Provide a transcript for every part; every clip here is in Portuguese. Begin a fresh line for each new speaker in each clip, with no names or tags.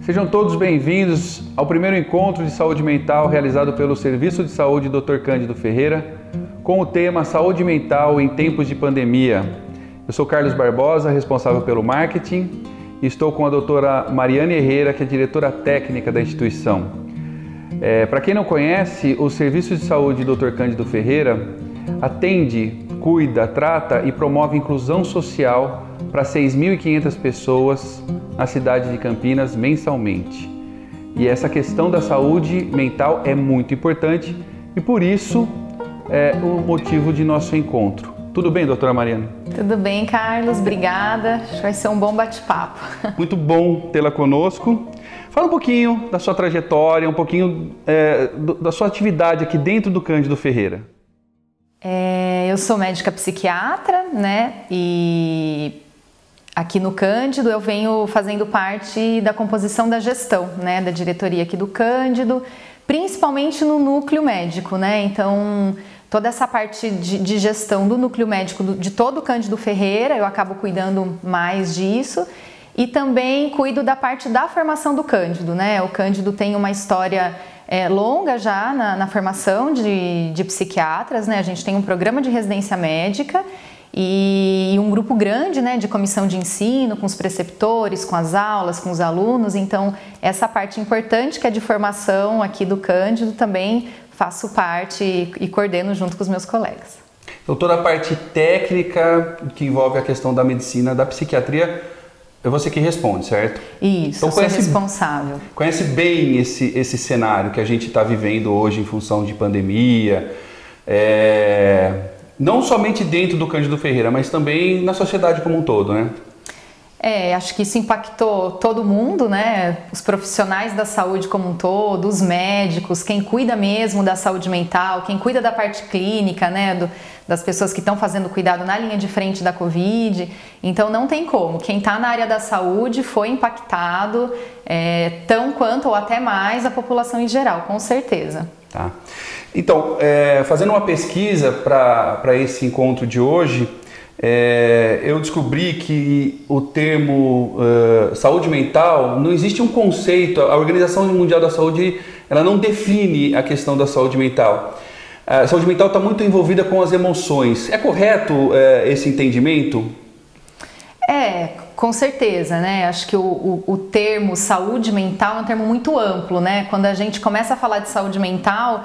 Sejam todos bem-vindos ao primeiro encontro de saúde mental realizado pelo Serviço de Saúde Dr. Cândido Ferreira, com o tema Saúde Mental em Tempos de Pandemia. Eu sou Carlos Barbosa, responsável pelo marketing, e estou com a doutora Mariane Herrera, que é diretora técnica da instituição. Para quem não conhece, o Serviço de Saúde Dr. Cândido Ferreira atende, cuida, trata e promove inclusão social para 6.500 pessoas na cidade de Campinas mensalmente. E essa questão da saúde mental é muito importante e por isso é o motivo de nosso encontro. Tudo bem, doutora Mariana?
Tudo bem, Carlos. Obrigada. Acho que vai ser um bom bate-papo.
Muito bom tê-la conosco. Fala um pouquinho da sua trajetória, um pouquinho da sua atividade aqui dentro do Cândido Ferreira.
Eu sou médica psiquiatra, né? E aqui no Cândido eu venho fazendo parte da composição da gestão, né? Da diretoria aqui do Cândido, principalmente no núcleo médico, né? Então, toda essa parte de gestão do núcleo médico de todo o Cândido Ferreira, eu acabo cuidando mais disso. E também cuido da parte da formação do Cândido, né? O Cândido tem uma história longa já na formação de psiquiatras, né? A gente tem um programa de residência médica e um grupo grande, né, de comissão de ensino, com os preceptores, com as aulas, com os alunos. Então, essa parte importante que é de formação aqui do Cândido também faço parte e coordeno junto com os meus colegas.
Então, toda a parte técnica que envolve a questão da medicina, da psiquiatria, é você que responde, certo?
Isso, então, sou responsável.
Conhece bem esse cenário que a gente está vivendo hoje em função de pandemia, não somente dentro do Cândido Ferreira, mas também na sociedade como um todo, né?
Acho que isso impactou todo mundo, né? Os profissionais da saúde como um todo, os médicos, quem cuida mesmo da saúde mental, quem cuida da parte clínica, né? Das pessoas que estão fazendo cuidado na linha de frente da Covid. Então não tem como. Quem está na área da saúde foi impactado tão quanto ou até mais a população em geral, com certeza.
Tá. Então, fazendo uma pesquisa para esse encontro de hoje, eu descobri que o termo saúde mental, não existe um conceito, a Organização Mundial da Saúde ela não define a questão da saúde mental. A saúde mental está muito envolvida com as emoções. É correto esse entendimento?
Com certeza, né? Acho que o termo saúde mental é um termo muito amplo, né? Quando a gente começa a falar de saúde mental,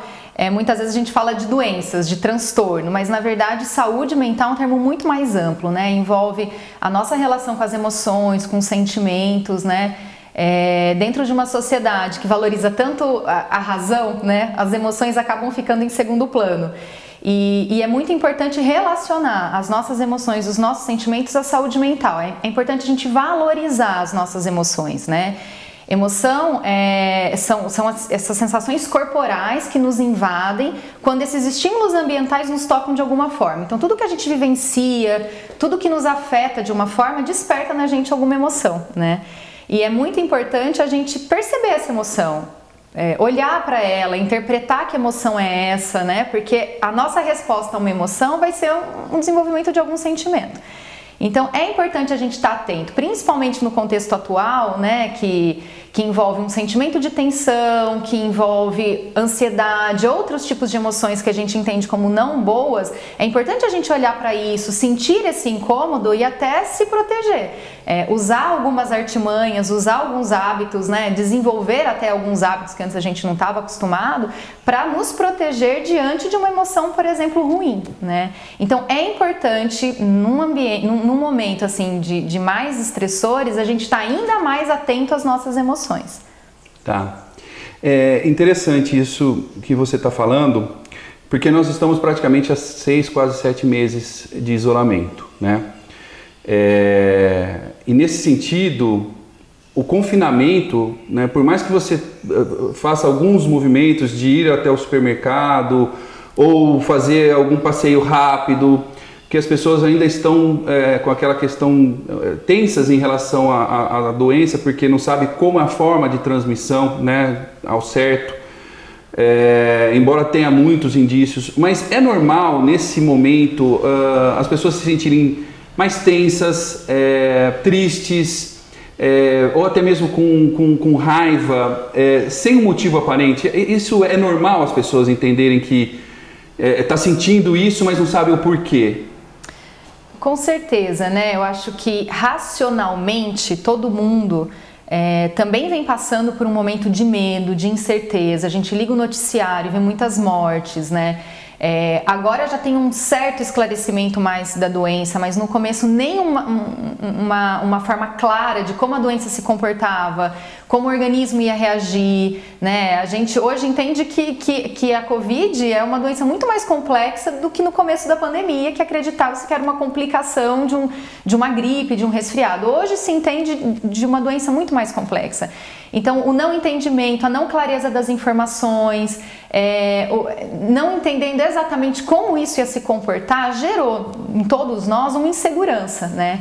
muitas vezes a gente fala de doenças, de transtorno, mas na verdade saúde mental é um termo muito mais amplo, né? Envolve a nossa relação com as emoções, com os sentimentos, né? Dentro de uma sociedade que valoriza tanto a razão, né? As emoções acabam ficando em segundo plano. E é muito importante relacionar as nossas emoções, os nossos sentimentos à saúde mental. É importante a gente valorizar as nossas emoções, né? Emoção são essas sensações corporais que nos invadem quando esses estímulos ambientais nos tocam de alguma forma. Então, tudo que a gente vivencia, tudo que nos afeta de uma forma, desperta na gente alguma emoção, né? E é muito importante a gente perceber essa emoção, olhar para ela, interpretar que emoção é essa, né? Porque a nossa resposta a uma emoção vai ser um desenvolvimento de algum sentimento. Então é importante a gente estar atento, principalmente no contexto atual, né, que envolve um sentimento de tensão, que envolve ansiedade, outros tipos de emoções que a gente entende como não boas. É importante a gente olhar para isso, sentir esse incômodo e até se proteger. Usar algumas artimanhas, usar alguns hábitos, né, desenvolver até alguns hábitos que antes a gente não estava acostumado para nos proteger diante de uma emoção, por exemplo, ruim, né? Então é importante num momento assim de mais estressores, a gente está ainda mais atento às nossas emoções.
Tá. É interessante isso que você está falando, porque nós estamos praticamente há 6, quase 7 meses de isolamento, né? E nesse sentido, o confinamento, né, por mais que você faça alguns movimentos de ir até o supermercado ou fazer algum passeio rápido, que as pessoas ainda estão com aquela questão tensas em relação à doença, porque não sabe como é a forma de transmissão, né, ao certo, embora tenha muitos indícios, mas é normal nesse momento as pessoas se sentirem mais tensas, tristes, ou até mesmo com raiva, sem um motivo aparente. Isso é normal as pessoas entenderem que está sentindo isso, mas não sabe o porquê?
Com certeza, né? Eu acho que racionalmente todo mundo também vem passando por um momento de medo, de incerteza. A gente liga o noticiário, vê muitas mortes, né? Agora já tem um certo esclarecimento mais da doença, mas no começo nem uma forma clara de como a doença se comportava, como o organismo ia reagir, né? A gente hoje entende que a Covid é uma doença muito mais complexa do que no começo da pandemia, que acreditava-se que era uma complicação de uma gripe, de um resfriado. Hoje se entende de uma doença muito mais complexa. Então, o não entendimento, a não clareza das informações, não entendendo exatamente como isso ia se comportar, gerou em todos nós uma insegurança, né?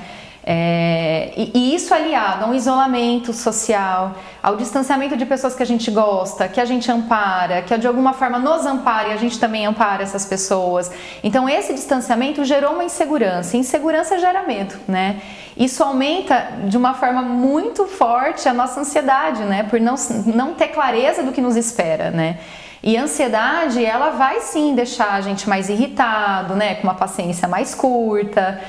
E isso aliado a um isolamento social, ao distanciamento de pessoas que a gente gosta, que a gente ampara, que de alguma forma nos ampara e a gente também ampara essas pessoas. Então esse distanciamento gerou uma insegurança, e insegurança gera medo, né? Isso aumenta de uma forma muito forte a nossa ansiedade, né? Por não ter clareza do que nos espera, né? E a ansiedade, ela vai sim deixar a gente mais irritado, né? Com uma paciência mais curta,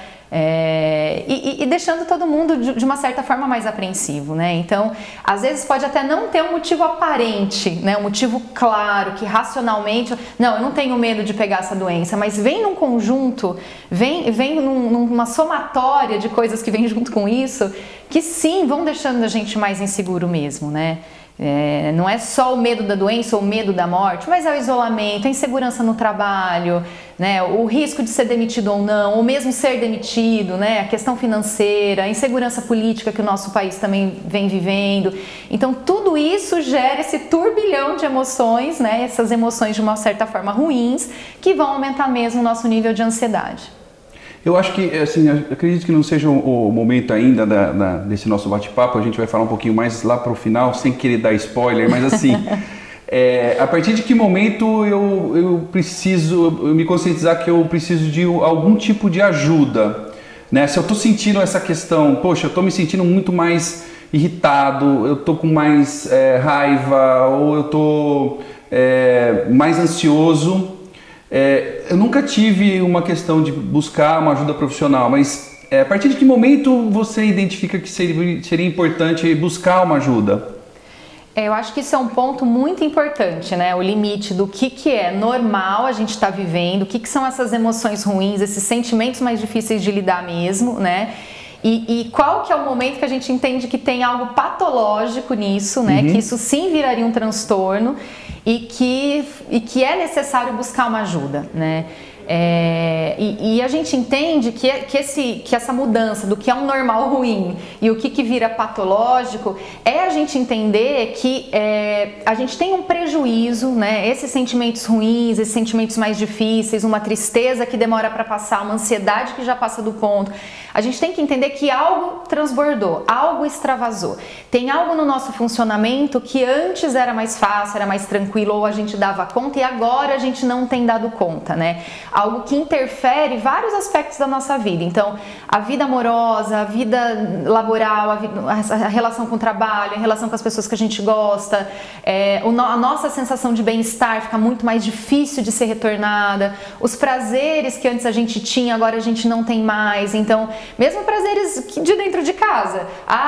e deixando todo mundo de uma certa forma mais apreensivo, né? Então, às vezes pode até não ter um motivo aparente, né? Um motivo claro, que racionalmente, não, eu não tenho medo de pegar essa doença, mas vem num conjunto, vem numa somatória de coisas que vem junto com isso, que sim, vão deixando a gente mais inseguro mesmo, né? Não é só o medo da doença ou o medo da morte, mas é o isolamento, a insegurança no trabalho, né, o risco de ser demitido ou não, ou mesmo ser demitido, né, a questão financeira, a insegurança política que o nosso país também vem vivendo. Então tudo isso gera esse turbilhão de emoções, né, essas emoções de uma certa forma ruins, que vão aumentar mesmo o nosso nível de ansiedade.
Eu acho que, assim, acredito que não seja o momento ainda desse nosso bate-papo. A gente vai falar um pouquinho mais lá para o final, sem querer dar spoiler, mas assim, a partir de que momento eu preciso me conscientizar que eu preciso de algum tipo de ajuda, né? Se eu estou sentindo essa questão, poxa, eu estou me sentindo muito mais irritado, eu estou com mais raiva, ou eu estou mais ansioso. Eu nunca tive uma questão de buscar uma ajuda profissional, mas a partir de que momento você identifica que seria importante buscar uma ajuda?
Eu acho que isso é um ponto muito importante, né? O limite do que é normal a gente estar vivendo, o que são essas emoções ruins, esses sentimentos mais difíceis de lidar mesmo, né? E qual que é o momento que a gente entende que tem algo patológico nisso, né? Que isso sim viraria um transtorno e que é necessário buscar uma ajuda, né? E a gente entende que essa mudança do que é um normal ruim e o que vira patológico é a gente entender que a gente tem um prejuízo, né? Esses sentimentos ruins, esses sentimentos mais difíceis, uma tristeza que demora para passar, uma ansiedade que já passa do ponto. A gente tem que entender que algo transbordou, algo extravasou. Tem algo no nosso funcionamento que antes era mais fácil, era mais tranquilo, ou a gente dava conta e agora a gente não tem dado conta, né? Algo que interfere vários aspectos da nossa vida. Então, a vida amorosa, a vida laboral, a relação com o trabalho, a relação com as pessoas que a gente gosta, a nossa sensação de bem-estar fica muito mais difícil de ser retornada. Os prazeres que antes a gente tinha, agora a gente não tem mais. Então, mesmo prazeres de dentro de casa.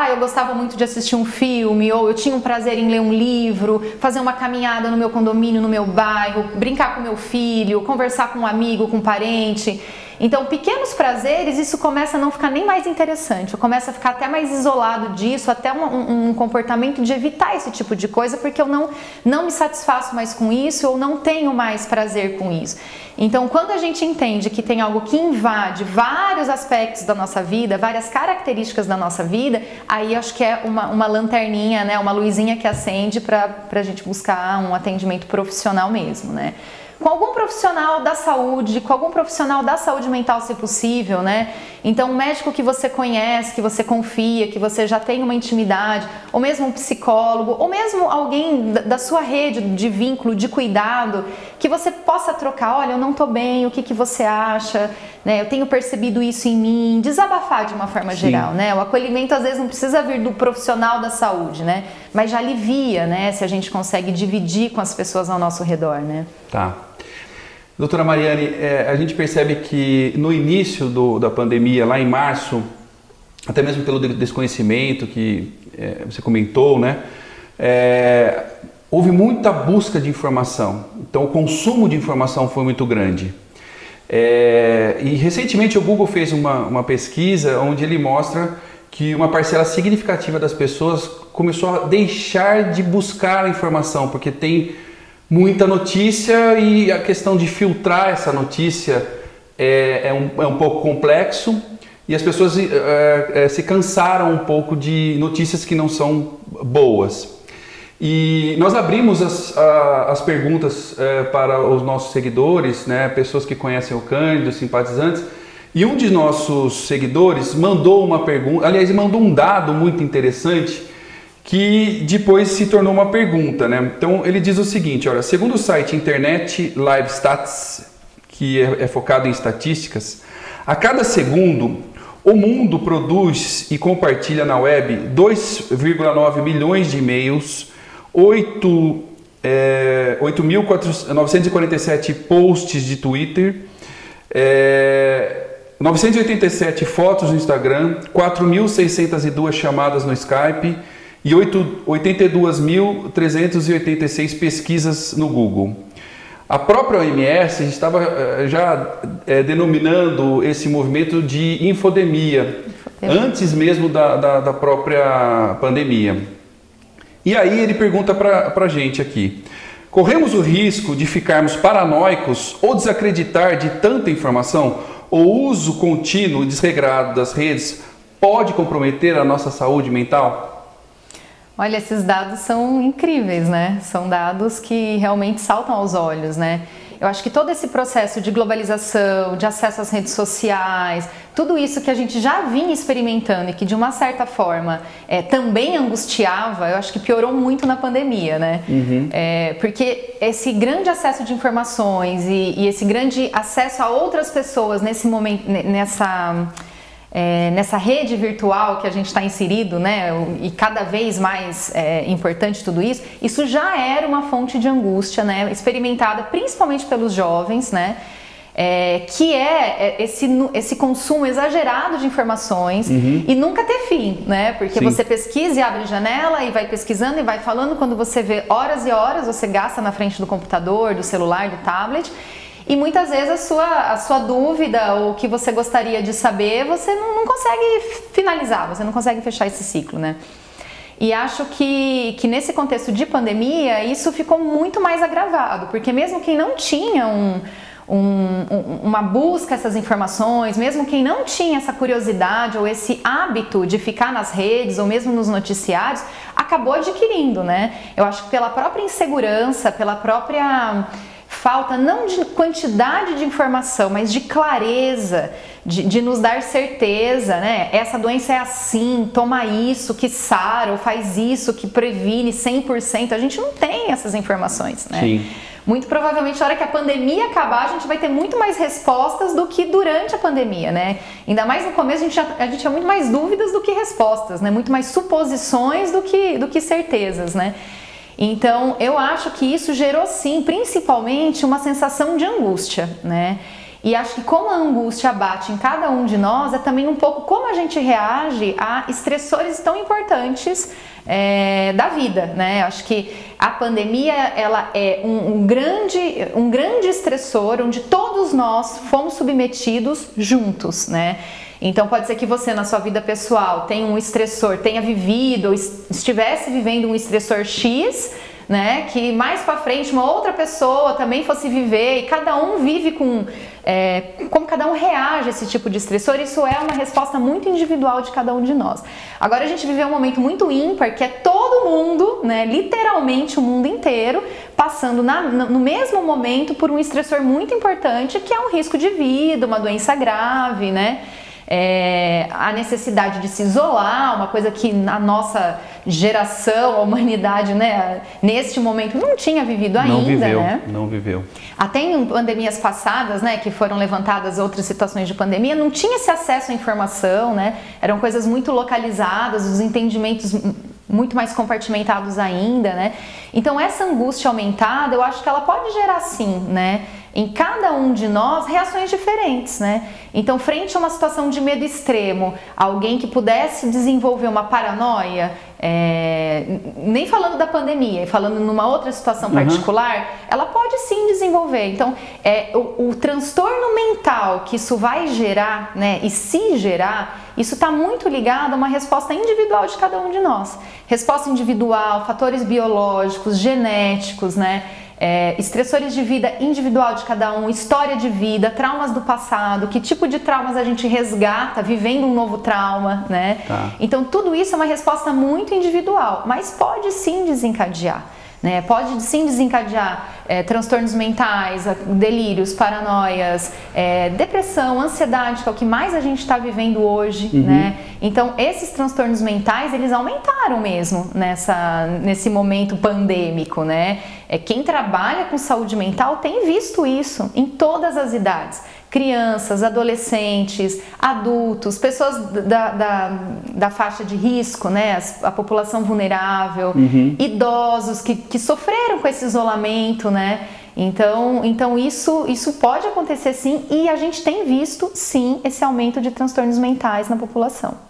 Eu gostava muito de assistir um filme, ou eu tinha um prazer em ler um livro, fazer uma caminhada no meu condomínio, no meu bairro, brincar com meu filho, conversar com um amigo, com um parente. Então, pequenos prazeres, isso começa a não ficar nem mais interessante, eu começo a ficar até mais isolado disso, até um comportamento de evitar esse tipo de coisa, porque eu não me satisfaço mais com isso, ou não tenho mais prazer com isso. Então, quando a gente entende que tem algo que invade vários aspectos da nossa vida, várias características da nossa vida, aí acho que é uma lanterninha, né, uma luzinha que acende para a gente buscar um atendimento profissional mesmo, né? Com algum profissional da saúde, mental, se possível, né? Então, um médico que você conhece, que você confia, que você já tem uma intimidade, ou mesmo um psicólogo, ou mesmo alguém da sua rede de vínculo, de cuidado, que você possa trocar, olha, eu não tô bem, o que você acha, né? Eu tenho percebido isso em mim, desabafar de uma forma geral, né? O acolhimento às vezes não precisa vir do profissional da saúde, né? Mas já alivia, né? Se a gente consegue dividir com as pessoas ao nosso redor, né?
Tá. Doutora Mariane, a gente percebe que no início da pandemia, lá em março, até mesmo pelo desconhecimento que você comentou, né? Houve muita busca de informação, então o consumo de informação foi muito grande. E recentemente o Google fez uma pesquisa onde ele mostra que uma parcela significativa das pessoas começou a deixar de buscar a informação, porque tem muita notícia e a questão de filtrar essa notícia é um pouco complexo e as pessoas se cansaram um pouco de notícias que não são boas. E nós abrimos as perguntas para os nossos seguidores, né, pessoas que conhecem o Cândido, simpatizantes, e um de nossos seguidores mandou uma pergunta, aliás, mandou um dado muito interessante que depois se tornou uma pergunta, né? Então ele diz o seguinte, olha, segundo o site Internet Live Stats, que é focado em estatísticas, a cada segundo o mundo produz e compartilha na web 2,9 milhões de e-mails, 8.947 posts de Twitter, 987 fotos no Instagram, 4.602 chamadas no Skype e 82.386 pesquisas no Google. A própria OMS estava já denominando esse movimento de infodemia, antes mesmo da própria pandemia. E aí ele pergunta para a gente aqui, corremos o risco de ficarmos paranoicos ou desacreditar de tanta informação? O uso contínuo e desregrado das redes pode comprometer a nossa saúde mental?
Olha, esses dados são incríveis, né? São dados que realmente saltam aos olhos, né? Eu acho que todo esse processo de globalização, de acesso às redes sociais, tudo isso que a gente já vinha experimentando e que de uma certa forma também angustiava, eu acho que piorou muito na pandemia, né? Porque esse grande acesso de informações e esse grande acesso a outras pessoas nesse momento, nessa rede virtual que a gente está inserido, né, e cada vez mais importante tudo isso, isso já era uma fonte de angústia, né, experimentada principalmente pelos jovens, né, que é esse consumo exagerado de informações e nunca ter fim, né, porque você pesquisa e abre janela e vai pesquisando e vai falando, quando você vê horas e horas você gasta na frente do computador, do celular, do tablet. E muitas vezes a sua dúvida ou o que você gostaria de saber, você não consegue finalizar, você não consegue fechar esse ciclo, né? E acho que nesse contexto de pandemia, isso ficou muito mais agravado, porque mesmo quem não tinha uma busca a essas informações, mesmo quem não tinha essa curiosidade ou esse hábito de ficar nas redes ou mesmo nos noticiários, acabou adquirindo, né? Eu acho que pela própria insegurança, pela própria falta não de quantidade de informação, mas de clareza, de nos dar certeza, né? Essa doença é assim, toma isso que sara, ou faz isso que previne 100%. A gente não tem essas informações, né?
Sim.
Muito provavelmente na hora que a pandemia acabar, a gente vai ter muito mais respostas do que durante a pandemia, né? Ainda mais no começo a gente tinha muito mais dúvidas do que respostas, né? Muito mais suposições do que certezas, né? Então, eu acho que isso gerou, sim, principalmente uma sensação de angústia, né? E acho que como a angústia bate em cada um de nós, é também um pouco como a gente reage a estressores tão importantes da vida, né? Acho que a pandemia, ela é um grande estressor, onde todos nós fomos submetidos juntos, né? Então pode ser que você na sua vida pessoal tenha um estressor, tenha vivido ou estivesse vivendo um estressor X, né, que mais para frente uma outra pessoa também fosse viver, e cada um vive como cada um reage a esse tipo de estressor. Isso é uma resposta muito individual de cada um de nós. Agora a gente viveu um momento muito ímpar, que é todo mundo, né, literalmente o mundo inteiro, passando no mesmo momento por um estressor muito importante, que é um risco de vida, uma doença grave, né? a necessidade de se isolar, uma coisa que a nossa geração, a humanidade, né, neste momento não tinha vivido ainda,
Não viveu.
Até em pandemias passadas, né, que foram levantadas outras situações de pandemia, não tinha esse acesso à informação, né, eram coisas muito localizadas, os entendimentos muito mais compartimentados ainda, né? Então essa angústia aumentada, eu acho que ela pode gerar sim, né, em cada um de nós reações diferentes, né? Então, frente a uma situação de medo extremo, alguém que pudesse desenvolver uma paranoia, nem falando da pandemia, falando numa outra situação particular, ela pode sim desenvolver. Então, o transtorno mental que isso vai gerar, né, e se gerar, isso está muito ligado a uma resposta individual de cada um de nós. Resposta individual, fatores biológicos, genéticos, né? Estressores de vida individual de cada um, história de vida, traumas do passado, que tipo de traumas a gente resgata vivendo um novo trauma, né? Então tudo isso é uma resposta muito individual, mas pode sim desencadear, né? Pode sim desencadear transtornos mentais, delírios, paranoias, depressão, ansiedade, que é o que mais a gente está vivendo hoje, né? Então esses transtornos mentais, eles aumentaram mesmo nesse momento pandêmico, né? Quem trabalha com saúde mental tem visto isso em todas as idades. Crianças, adolescentes, adultos, pessoas da faixa de risco, né? A população vulnerável, idosos que sofreram com esse isolamento, né? Então isso pode acontecer sim, e a gente tem visto sim esse aumento de transtornos mentais na população.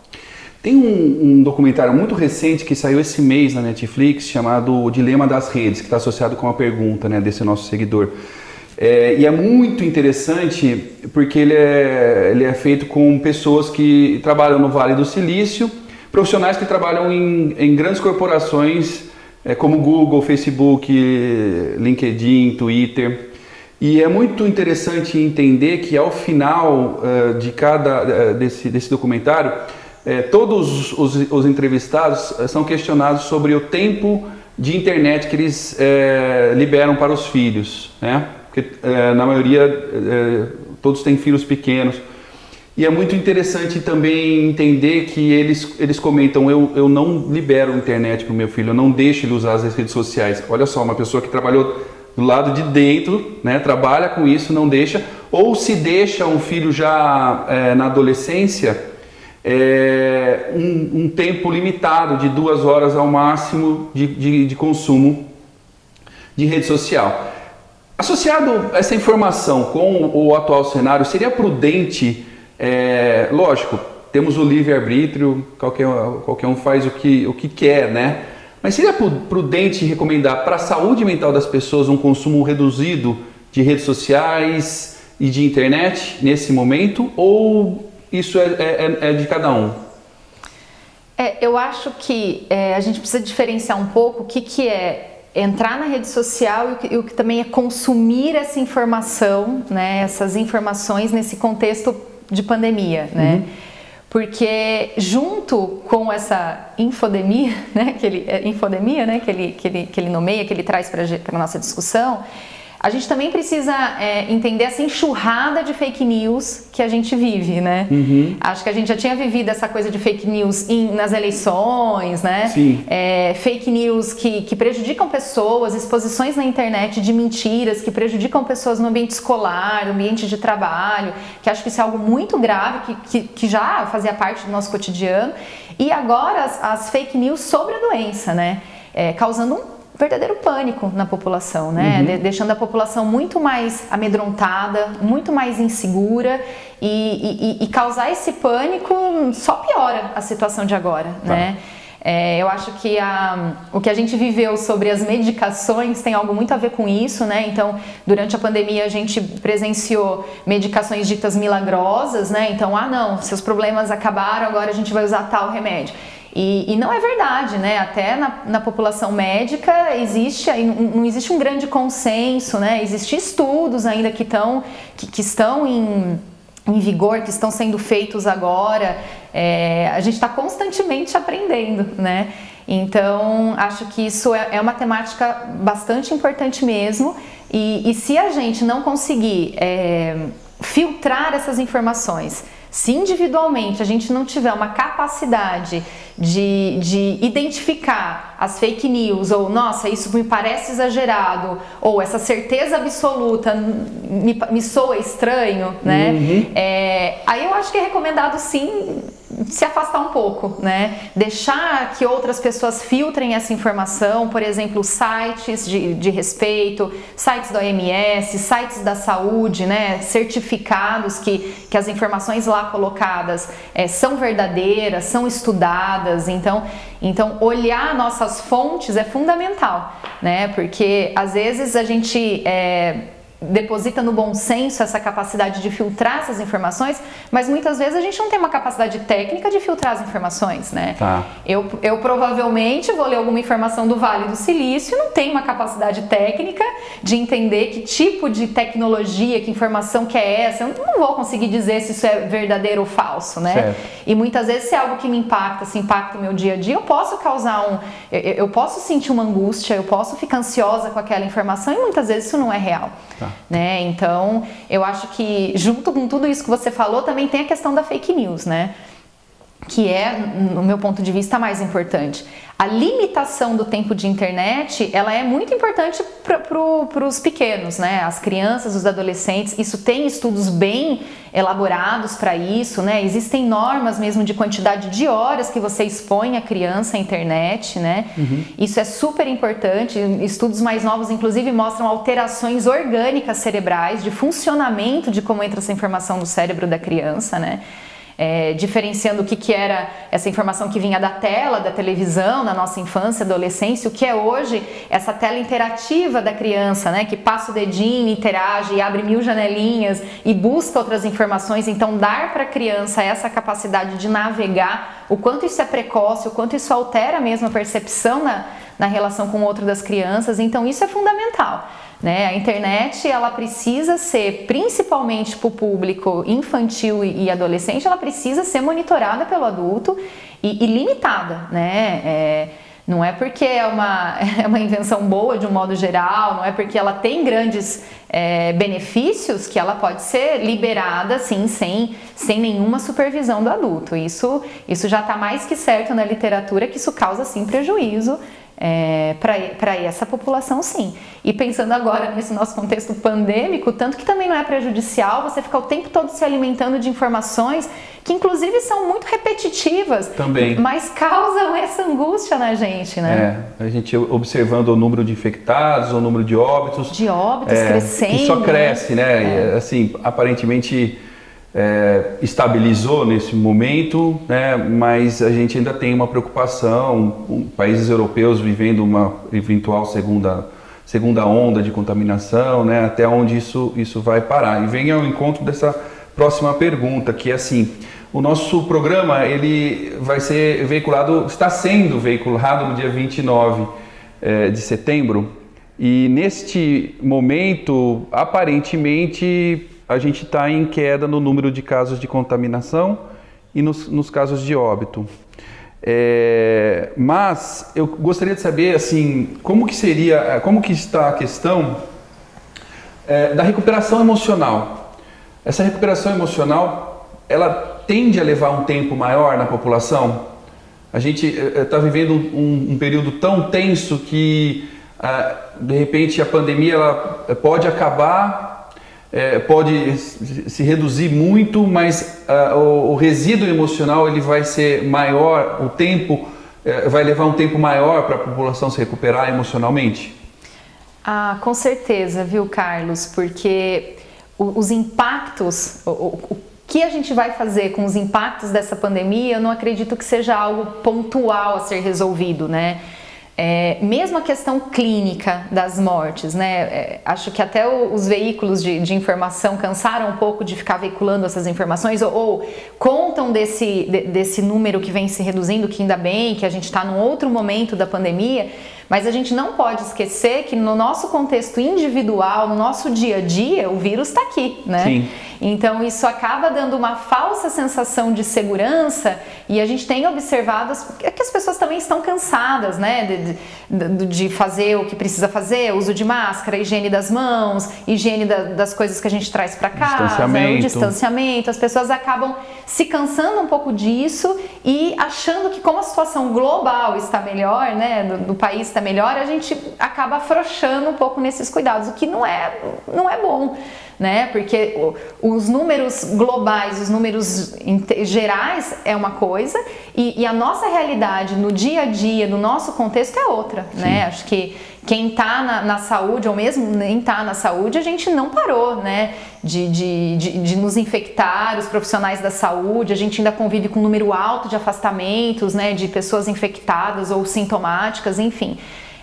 Tem um documentário muito recente que saiu esse mês na Netflix chamado O Dilema das Redes, que está associado com a pergunta, né, desse nosso seguidor. E é muito interessante porque ele é feito com pessoas que trabalham no Vale do Silício, profissionais que trabalham em grandes corporações como Google, Facebook, LinkedIn, Twitter. E é muito interessante entender que ao final desse documentário, todos os entrevistados são questionados sobre o tempo de internet que eles liberam para os filhos, né? Porque na maioria todos têm filhos pequenos. E é muito interessante também entender que eles comentam, eu não libero internet para o meu filho, eu não deixo ele usar as redes sociais. Olha só, uma pessoa que trabalhou do lado de dentro, né, trabalha com isso, não deixa, ou se deixa um filho já na adolescência, um tempo limitado de 2 horas ao máximo de consumo de rede social. Associado essa informação com o atual cenário, seria prudente, lógico, temos o livre-arbítrio, qualquer um faz o que quer, né? Mas seria prudente recomendar para a saúde mental das pessoas um consumo reduzido de redes sociais e de internet nesse momento, ou isso é de cada um?
Eu acho que a gente precisa diferenciar um pouco o que é entrar na rede social e o que também é consumir essa informação, né, essas informações nesse contexto de pandemia, né? Porque junto com essa infodemia, né, que ele nomeia, que ele traz para a nossa discussão, a gente também precisa entender essa enxurrada de fake news que a gente vive, né? Acho que a gente já tinha vivido essa coisa de fake news nas eleições, né? Fake news que prejudicam pessoas, exposições na internet de mentiras que prejudicam pessoas no ambiente escolar, no ambiente de trabalho, que acho que isso é algo muito grave, que já fazia parte do nosso cotidiano. E agora as fake news sobre a doença, né? Causando um verdadeiro pânico na população, né? Deixando a população muito mais amedrontada, muito mais insegura, e causar esse pânico só piora a situação de agora, né? Eu acho que o que a gente viveu sobre as medicações tem algo muito a ver com isso, né? Então, durante a pandemia a gente presenciou medicações ditas milagrosas, né? Então, não, seus problemas acabaram, agora a gente vai usar tal remédio. E não é verdade, né? Até na população médica não existe um grande consenso, né? Existem estudos ainda que estão em vigor, que estão sendo feitos agora. A gente está constantemente aprendendo, né? Então, acho que isso é uma temática bastante importante mesmo. E se a gente não conseguir filtrar essas informações, Se individualmente a gente não tiver uma capacidade de identificar as fake news, ou nossa, isso me parece exagerado, ou essa certeza absoluta me soa estranho, né? Aí eu acho que é recomendado sim se afastar um pouco, né? Deixar que outras pessoas filtrem essa informação, por exemplo, sites de respeito, sites da OMS, sites da saúde, né? Certificados que as informações lá colocadas são verdadeiras, são estudadas. Então olhar nossas fontes é fundamental, né? Porque às vezes a gente deposita no bom senso essa capacidade de filtrar essas informações, mas muitas vezes a gente não tem uma capacidade técnica de filtrar as informações, né?
Tá.
Eu provavelmente vou ler alguma informação do Vale do Silício e não tenho uma capacidade técnica de entender que tipo de tecnologia, que informação que é essa. Eu não vou conseguir dizer se isso é verdadeiro ou falso, né?
Certo.
E muitas vezes se é algo que me impacta, se impacta o meu dia a dia, eu posso causar eu posso sentir uma angústia, eu posso ficar ansiosa com aquela informação e muitas vezes isso não é real.
Tá.
Né? Então, eu acho que junto com tudo isso que você falou, também tem a questão da fake news, né? Que é, no meu ponto de vista, mais importante. A limitação do tempo de internet, ela é muito importante para os pequenos, né? As crianças, os adolescentes, isso tem estudos bem elaborados para isso, né? Existem normas mesmo de quantidade de horas que você expõe a criança à internet, né? Isso é super importante. Estudos mais novos, inclusive, mostram alterações orgânicas cerebrais, de funcionamento de como entra essa informação no cérebro da criança, né? Diferenciando o que era essa informação que vinha da tela, da televisão, na nossa infância, adolescência, o que é hoje essa tela interativa da criança, né, que passa o dedinho, interage e abre 1000 janelinhas e busca outras informações. Então, dar para a criança essa capacidade de navegar, o quanto isso é precoce, o quanto isso altera mesmo a percepção na relação com o outro das crianças. Então, isso é fundamental. Né? A internet, ela precisa ser, principalmente para o público infantil e adolescente, ela precisa ser monitorada pelo adulto e limitada, né? Não é porque é uma invenção boa de um modo geral, não é porque ela tem grandes benefícios que ela pode ser liberada assim, sem nenhuma supervisão do adulto. Isso já está mais que certo na literatura que isso causa sim prejuízo para essa população, sim. E pensando agora nesse nosso contexto pandêmico, tanto que também não é prejudicial você ficar o tempo todo se alimentando de informações que inclusive são muito repetitivas,
também,
mas causam essa angústia na gente, né?
A gente observando o número de infectados, o número de óbitos
crescendo,
que só cresce, né? Assim, aparentemente estabilizou nesse momento, né? Mas a gente ainda tem uma preocupação, países europeus vivendo uma eventual segunda onda de contaminação, né? Até onde isso vai parar. E vem ao encontro dessa próxima pergunta, que é assim: o nosso programa ele vai ser veiculado, está sendo veiculado no dia 29 de setembro, e neste momento, aparentemente, a gente está em queda no número de casos de contaminação e nos casos de óbito. Mas eu gostaria de saber assim, como que está a questão da recuperação emocional. Essa recuperação emocional, ela tende a levar um tempo maior na população? A gente está vivendo um período tão tenso que de repente a pandemia ela pode acabar, pode se reduzir muito, mas o resíduo emocional ele vai ser maior, o tempo vai levar um tempo maior para a população se recuperar emocionalmente?
Com certeza, viu, Carlos? Porque os impactos, o que a gente vai fazer com os impactos dessa pandemia, eu não acredito que seja algo pontual a ser resolvido, né? Mesmo a questão clínica das mortes, né? Acho que até os veículos de informação cansaram um pouco de ficar veiculando essas informações ou contam desse número que vem se reduzindo, que ainda bem, que a gente está num outro momento da pandemia, Mas a gente não pode esquecer que no nosso contexto individual, no nosso dia a dia, o vírus está aqui, né?
Sim.
Então isso acaba dando uma falsa sensação de segurança e a gente tem observado que as pessoas também estão cansadas, né? De fazer o que precisa fazer, uso de máscara, higiene das mãos, higiene das coisas que a gente traz para casa, o distanciamento. As pessoas acabam se cansando um pouco disso e achando que como a situação global está melhor, né? Do país está melhor, a gente acaba afrouxando um pouco nesses cuidados, o que não é bom. Né? Porque os números globais, os números gerais é uma coisa e a nossa realidade no dia a dia, no nosso contexto é outra, né? Acho que quem está na saúde, ou mesmo nem está na saúde, a gente não parou, né? De nos infectar, os profissionais da saúde, a gente ainda convive com um número alto de afastamentos, né? De pessoas infectadas ou sintomáticas, enfim.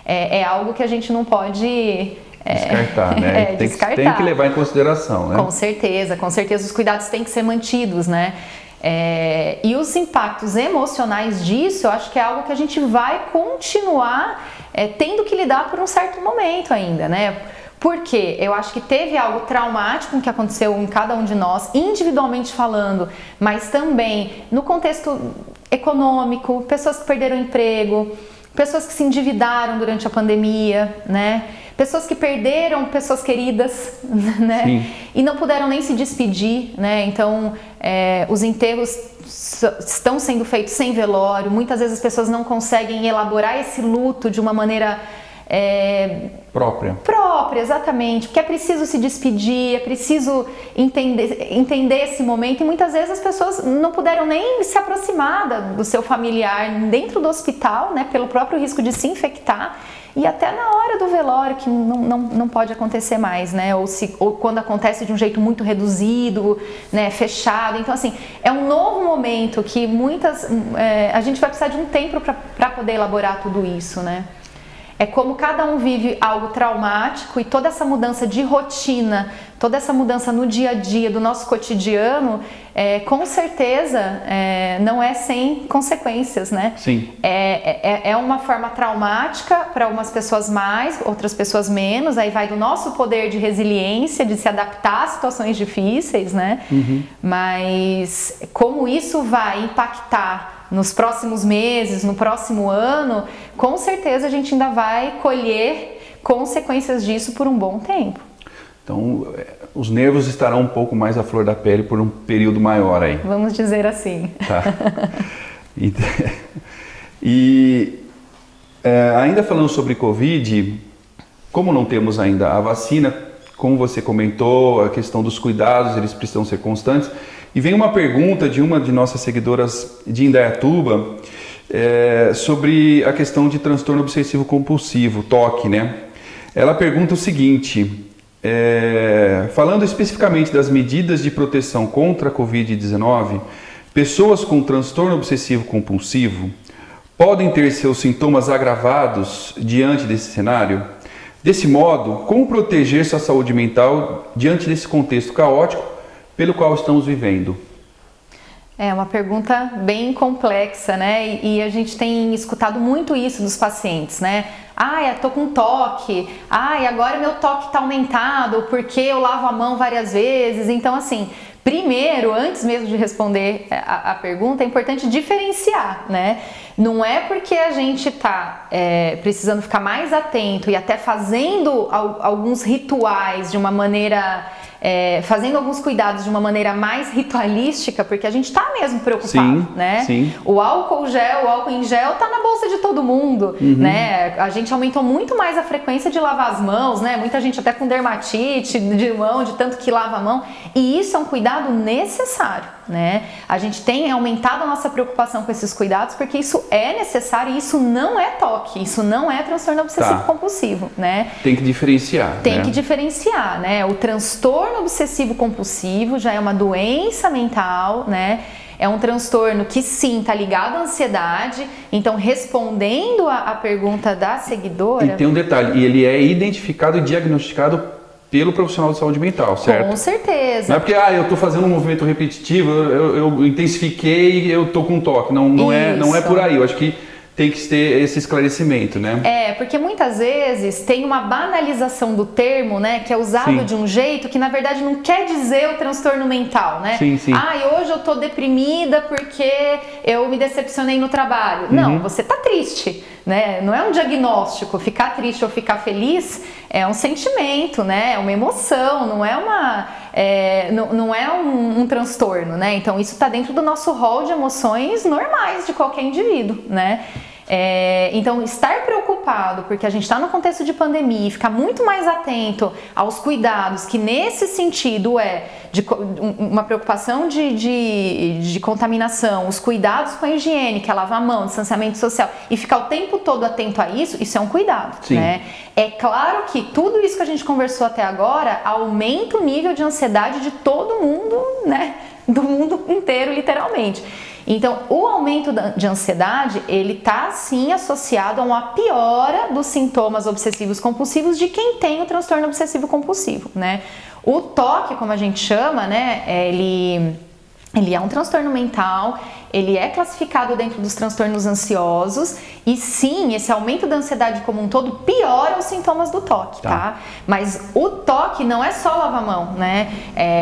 É algo que a gente não pode...
descartar, né? Tem que levar em consideração, né?
Com certeza, os cuidados têm que ser mantidos, né? E os impactos emocionais disso, eu acho que é algo que a gente vai continuar tendo que lidar por um certo momento ainda, né? Porque eu acho que teve algo traumático que aconteceu em cada um de nós, individualmente falando, mas também no contexto econômico, pessoas que perderam emprego, pessoas que se endividaram durante a pandemia, né? Pessoas que perderam pessoas queridas, né? Sim. E não puderam nem se despedir, né? Então, os enterros estão sendo feitos sem velório. Muitas vezes as pessoas não conseguem elaborar esse luto de uma maneira própria, exatamente, porque é preciso se despedir, é preciso entender esse momento e muitas vezes as pessoas não puderam nem se aproximar do seu familiar dentro do hospital, né, pelo próprio risco de se infectar e até na hora do velório, que não pode acontecer mais, né, ou quando acontece de um jeito muito reduzido, né, fechado. Então assim, é um novo momento que a gente vai precisar de um tempo para poder elaborar tudo isso, né. É como cada um vive algo traumático e toda essa mudança de rotina, toda essa mudança no dia a dia do nosso cotidiano, com certeza não é sem consequências, né?
Sim.
É uma forma traumática para algumas pessoas mais, outras pessoas menos, aí vai do nosso poder de resiliência, de se adaptar a situações difíceis, né? Uhum. Mas como isso vai impactar nos próximos meses, no próximo ano, com certeza a gente ainda vai colher consequências disso por um bom tempo.
Então, os nervos estarão um pouco mais à flor da pele por um período maior aí.
Vamos dizer assim.
Tá. Ainda falando sobre Covid, como não temos ainda a vacina, como você comentou, a questão dos cuidados, eles precisam ser constantes. E vem uma pergunta de uma de nossas seguidoras de Indaiatuba sobre a questão de transtorno obsessivo compulsivo, TOC, né? Ela pergunta o seguinte, falando especificamente das medidas de proteção contra a Covid-19, pessoas com transtorno obsessivo compulsivo podem ter seus sintomas agravados diante desse cenário? Desse modo, como proteger sua saúde mental diante desse contexto caótico pelo qual estamos vivendo?
É uma pergunta bem complexa, né? E a gente tem escutado muito isso dos pacientes, né? Eu tô com toque. Agora meu toque tá aumentado porque eu lavo a mão várias vezes. Então, assim, primeiro, antes mesmo de responder a pergunta, é importante diferenciar, né? Não é porque a gente tá precisando ficar mais atento e até fazendo alguns rituais de uma maneira... fazendo alguns cuidados de uma maneira mais ritualística, porque a gente está mesmo preocupado,
sim,
né?
Sim.
O álcool em gel tá na bolsa de todo mundo, né? A gente aumentou muito mais a frequência de lavar as mãos, né? Muita gente até com dermatite de mão, de tanto que lava a mão, e isso é um cuidado necessário, né? A gente tem aumentado a nossa preocupação com esses cuidados porque isso é necessário e isso não é toque, isso não é transtorno obsessivo compulsivo, né?
Tem que diferenciar.
Tem que diferenciar, né? O transtorno obsessivo compulsivo já é uma doença mental, né? É um transtorno que sim, está ligado à ansiedade. Então, respondendo a pergunta da seguidora...
E tem um detalhe, ele é identificado e diagnosticado pelo profissional de saúde mental, certo?
Com certeza.
Não é porque eu estou fazendo um movimento repetitivo, eu intensifiquei e eu estou com toque. Não é por aí. Eu acho que tem que ter esse esclarecimento, né?
Porque muitas vezes tem uma banalização do termo, né, que é usado
Sim.
de um jeito que na verdade não quer dizer o transtorno mental, né?
Sim, sim.
Hoje eu tô deprimida porque eu me decepcionei no trabalho. Não, você tá triste, né? Não é um diagnóstico. Ficar triste ou ficar feliz é um sentimento, né? É uma emoção, não é um transtorno, né? Então isso tá dentro do nosso rol de emoções normais de qualquer indivíduo, né? Então, estar preocupado porque a gente está no contexto de pandemia e ficar muito mais atento aos cuidados, que nesse sentido uma preocupação de contaminação, os cuidados com a higiene, que é lavar a mão, distanciamento social, e ficar o tempo todo atento a isso, isso é um cuidado, né? É claro que tudo isso que a gente conversou até agora aumenta o nível de ansiedade de todo mundo, né? Do mundo inteiro, literalmente. Então, o aumento de ansiedade, ele tá sim associado a uma piora dos sintomas obsessivos compulsivos de quem tem o transtorno obsessivo compulsivo, né? O TOC, como a gente chama, né, ele é um transtorno mental, ele é classificado dentro dos transtornos ansiosos e sim, esse aumento da ansiedade como um todo piora os sintomas do TOC, tá? Mas o TOC não é só lavar a mão, né?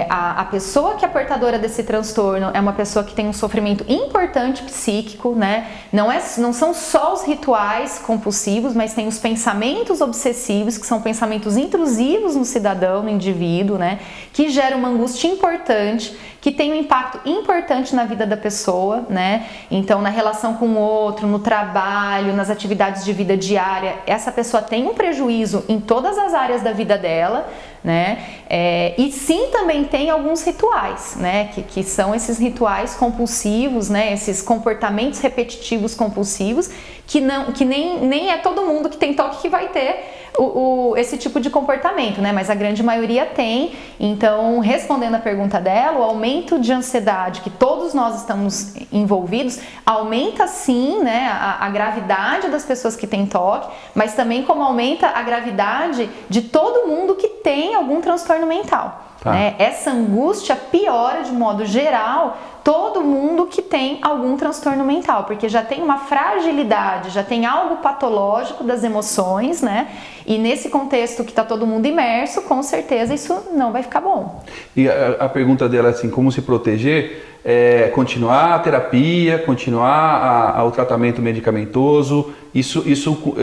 A pessoa que é portadora desse transtorno é uma pessoa que tem um sofrimento importante psíquico, né? Não são só os rituais compulsivos, mas tem os pensamentos obsessivos, que são pensamentos intrusivos no cidadão, no indivíduo, né? Que geram uma angústia importante, que tem um impacto importante na vida da pessoa, né? Então, na relação com o outro, no trabalho, nas atividades de vida diária, essa pessoa tem um prejuízo em todas as áreas da vida dela, né? E sim, também tem alguns rituais, né? Que são esses rituais compulsivos, né? Esses comportamentos repetitivos compulsivos, que nem é todo mundo que tem TOC que vai ter esse tipo de comportamento, né? Mas a grande maioria tem. Então, respondendo a pergunta dela, o aumento de ansiedade que todos nós estamos envolvidos aumenta sim, né, a gravidade das pessoas que têm TOC, mas também como aumenta a gravidade de todo mundo que tem algum transtorno mental. Né? Essa angústia piora de modo geral todo mundo que tem algum transtorno mental, porque já tem uma fragilidade, já tem algo patológico das emoções, né? E nesse contexto que está todo mundo imerso, com certeza isso não vai ficar bom.
E a pergunta dela é assim, como se proteger? Continuar a terapia, continuar o tratamento medicamentoso, isso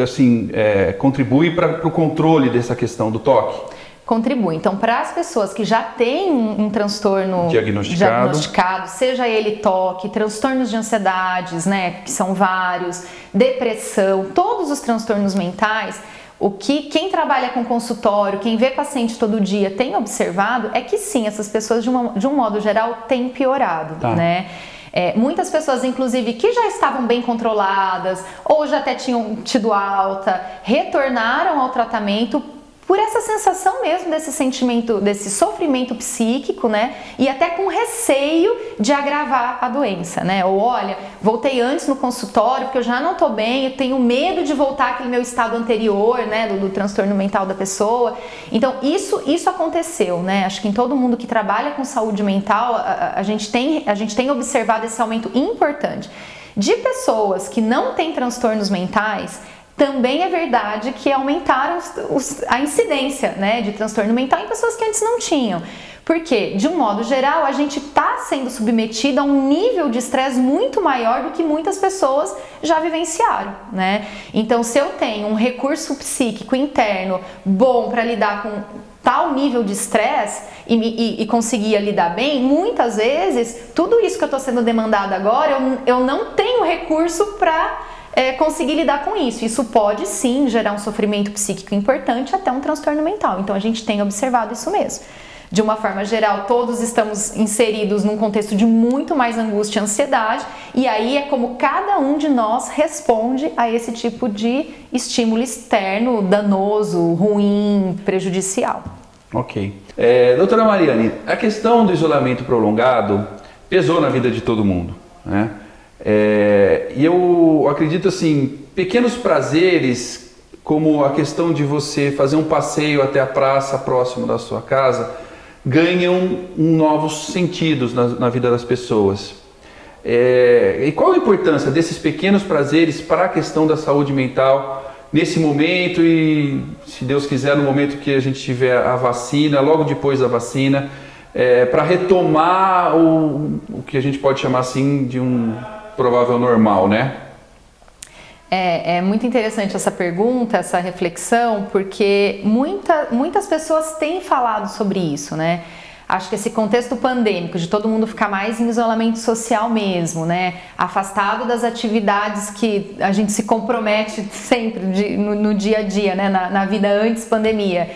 assim, contribui para o controle dessa questão do TOC?
Contribui. Então, para as pessoas que já têm um transtorno diagnosticado, seja ele TOC, transtornos de ansiedades, né, que são vários, depressão, todos os transtornos mentais, quem trabalha com consultório, quem vê paciente todo dia tem observado é que sim, essas pessoas de um modo geral têm piorado, né? Muitas pessoas, inclusive, que já estavam bem controladas ou já até tinham tido alta, retornaram ao tratamento por essa sensação mesmo desse sentimento, desse sofrimento psíquico, né? E até com receio de agravar a doença, né? Ou olha, voltei antes no consultório porque eu já não tô bem, eu tenho medo de voltar àquele meu estado anterior, né? Do transtorno mental da pessoa. Então, isso aconteceu, né? Acho que em todo mundo que trabalha com saúde mental, a gente tem observado esse aumento importante. De pessoas que não têm transtornos mentais, também é verdade que aumentaram a incidência, né, de transtorno mental em pessoas que antes não tinham. Porque, de um modo geral, a gente está sendo submetido a um nível de estresse muito maior do que muitas pessoas já vivenciaram, né? Então, se eu tenho um recurso psíquico interno bom para lidar com tal nível de estresse e conseguir lidar bem, muitas vezes, tudo isso que eu estou sendo demandada agora, eu não tenho recurso para conseguir lidar com isso. Isso pode sim gerar um sofrimento psíquico importante até um transtorno mental. Então a gente tem observado isso mesmo. De uma forma geral, todos estamos inseridos num contexto de muito mais angústia e ansiedade, e aí é como cada um de nós responde a esse tipo de estímulo externo danoso, ruim, prejudicial.
Ok. Doutora Mariane, a questão do isolamento prolongado pesou na vida de todo mundo, né? E eu acredito assim, pequenos prazeres, como a questão de você fazer um passeio até a praça próximo da sua casa, ganham novos sentidos na vida das pessoas. E qual a importância desses pequenos prazeres para a questão da saúde mental nesse momento e, se Deus quiser, no momento que a gente tiver a vacina, logo depois da vacina, para retomar o que a gente pode chamar assim de um provável normal, né?
É muito interessante essa pergunta, essa reflexão, porque muitas pessoas têm falado sobre isso, né? Acho que esse contexto pandêmico, de todo mundo ficar mais em isolamento social mesmo, né? Afastado das atividades que a gente se compromete sempre no dia a dia, né? Na vida antes pandemia.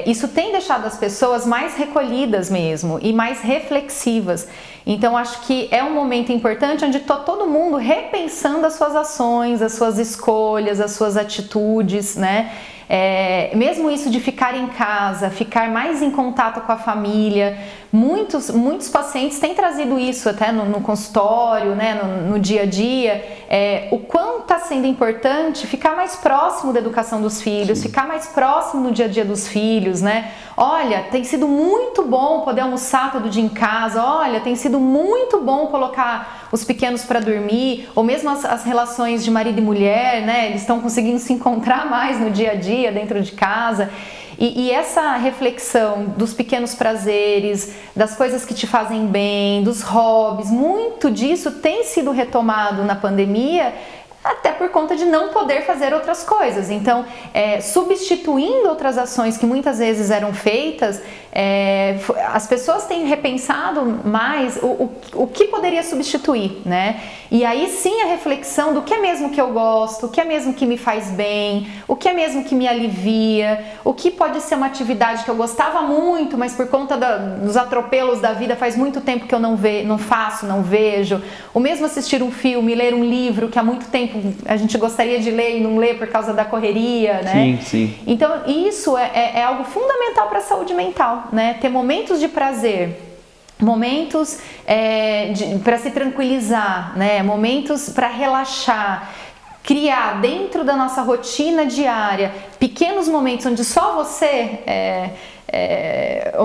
Isso tem deixado as pessoas mais recolhidas mesmo e mais reflexivas. Então acho que é um momento importante onde está todo mundo repensando as suas ações, as suas escolhas, as suas atitudes, né? Mesmo isso de ficar em casa, ficar mais em contato com a família, muitos pacientes têm trazido isso até no consultório, né, no dia a dia, o quanto está sendo importante ficar mais próximo da educação dos filhos,
Sim.
ficar mais próximo no dia a dia dos filhos, né? Olha, tem sido muito bom poder almoçar todo dia em casa, olha, tem sido muito bom colocar os pequenos para dormir, ou mesmo as relações de marido e mulher, né? Eles estão conseguindo se encontrar mais no dia a dia, dentro de casa. E essa reflexão dos pequenos prazeres, das coisas que te fazem bem, dos hobbies, muito disso tem sido retomado na pandemia, até por conta de não poder fazer outras coisas. Então, substituindo outras ações que muitas vezes eram feitas, as pessoas têm repensado mais o que poderia substituir, né? E aí sim a reflexão do que é mesmo que eu gosto, o que é mesmo que me faz bem, o que é mesmo que me alivia, o que pode ser uma atividade que eu gostava muito, mas por conta dos atropelos da vida faz muito tempo que eu não faço, não vejo. O mesmo assistir um filme, ler um livro que há muito tempo a gente gostaria de ler e não lê por causa da correria, né?
Sim, sim.
Então isso é algo fundamental para a saúde mental, né? Ter momentos de prazer, momentos para se tranquilizar, né? Momentos para relaxar, criar dentro da nossa rotina diária pequenos momentos onde só você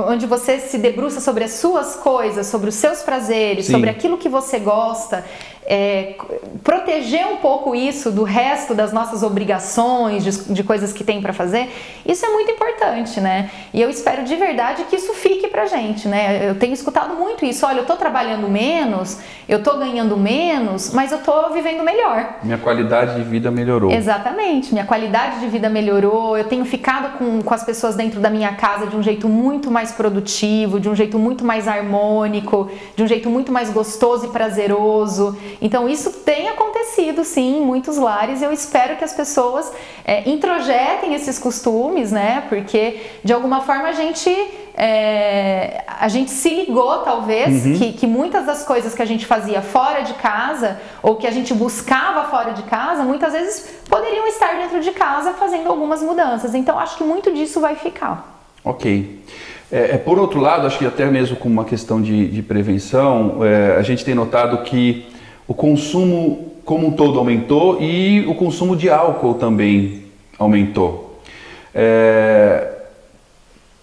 onde você se debruça sobre as suas coisas, sobre os seus prazeres, sim, sobre aquilo que você gosta, proteger um pouco isso do resto das nossas obrigações, de coisas que tem para fazer, isso é muito importante, né? E eu espero de verdade que isso fique pra gente, né? Eu tenho escutado muito isso, olha, eu tô trabalhando menos, eu tô ganhando menos, mas eu tô vivendo melhor.
Minha qualidade de vida melhorou.
Exatamente, minha qualidade de vida melhorou, eu tenho ficado com as pessoas dentro da minha casa de um jeito muito mais produtivo, de um jeito muito mais harmônico, de um jeito muito mais gostoso e prazeroso. Então isso tem acontecido sim em muitos lares e eu espero que as pessoas introjetem esses costumes, né? Porque de alguma forma a gente se ligou talvez que muitas das coisas que a gente fazia fora de casa ou que a gente buscava fora de casa, muitas vezes poderiam estar dentro de casa fazendo algumas mudanças. Então acho que muito disso vai ficar.
Ok. Por outro lado, acho que até mesmo com uma questão de prevenção, a gente tem notado que o consumo como um todo aumentou e o consumo de álcool também aumentou.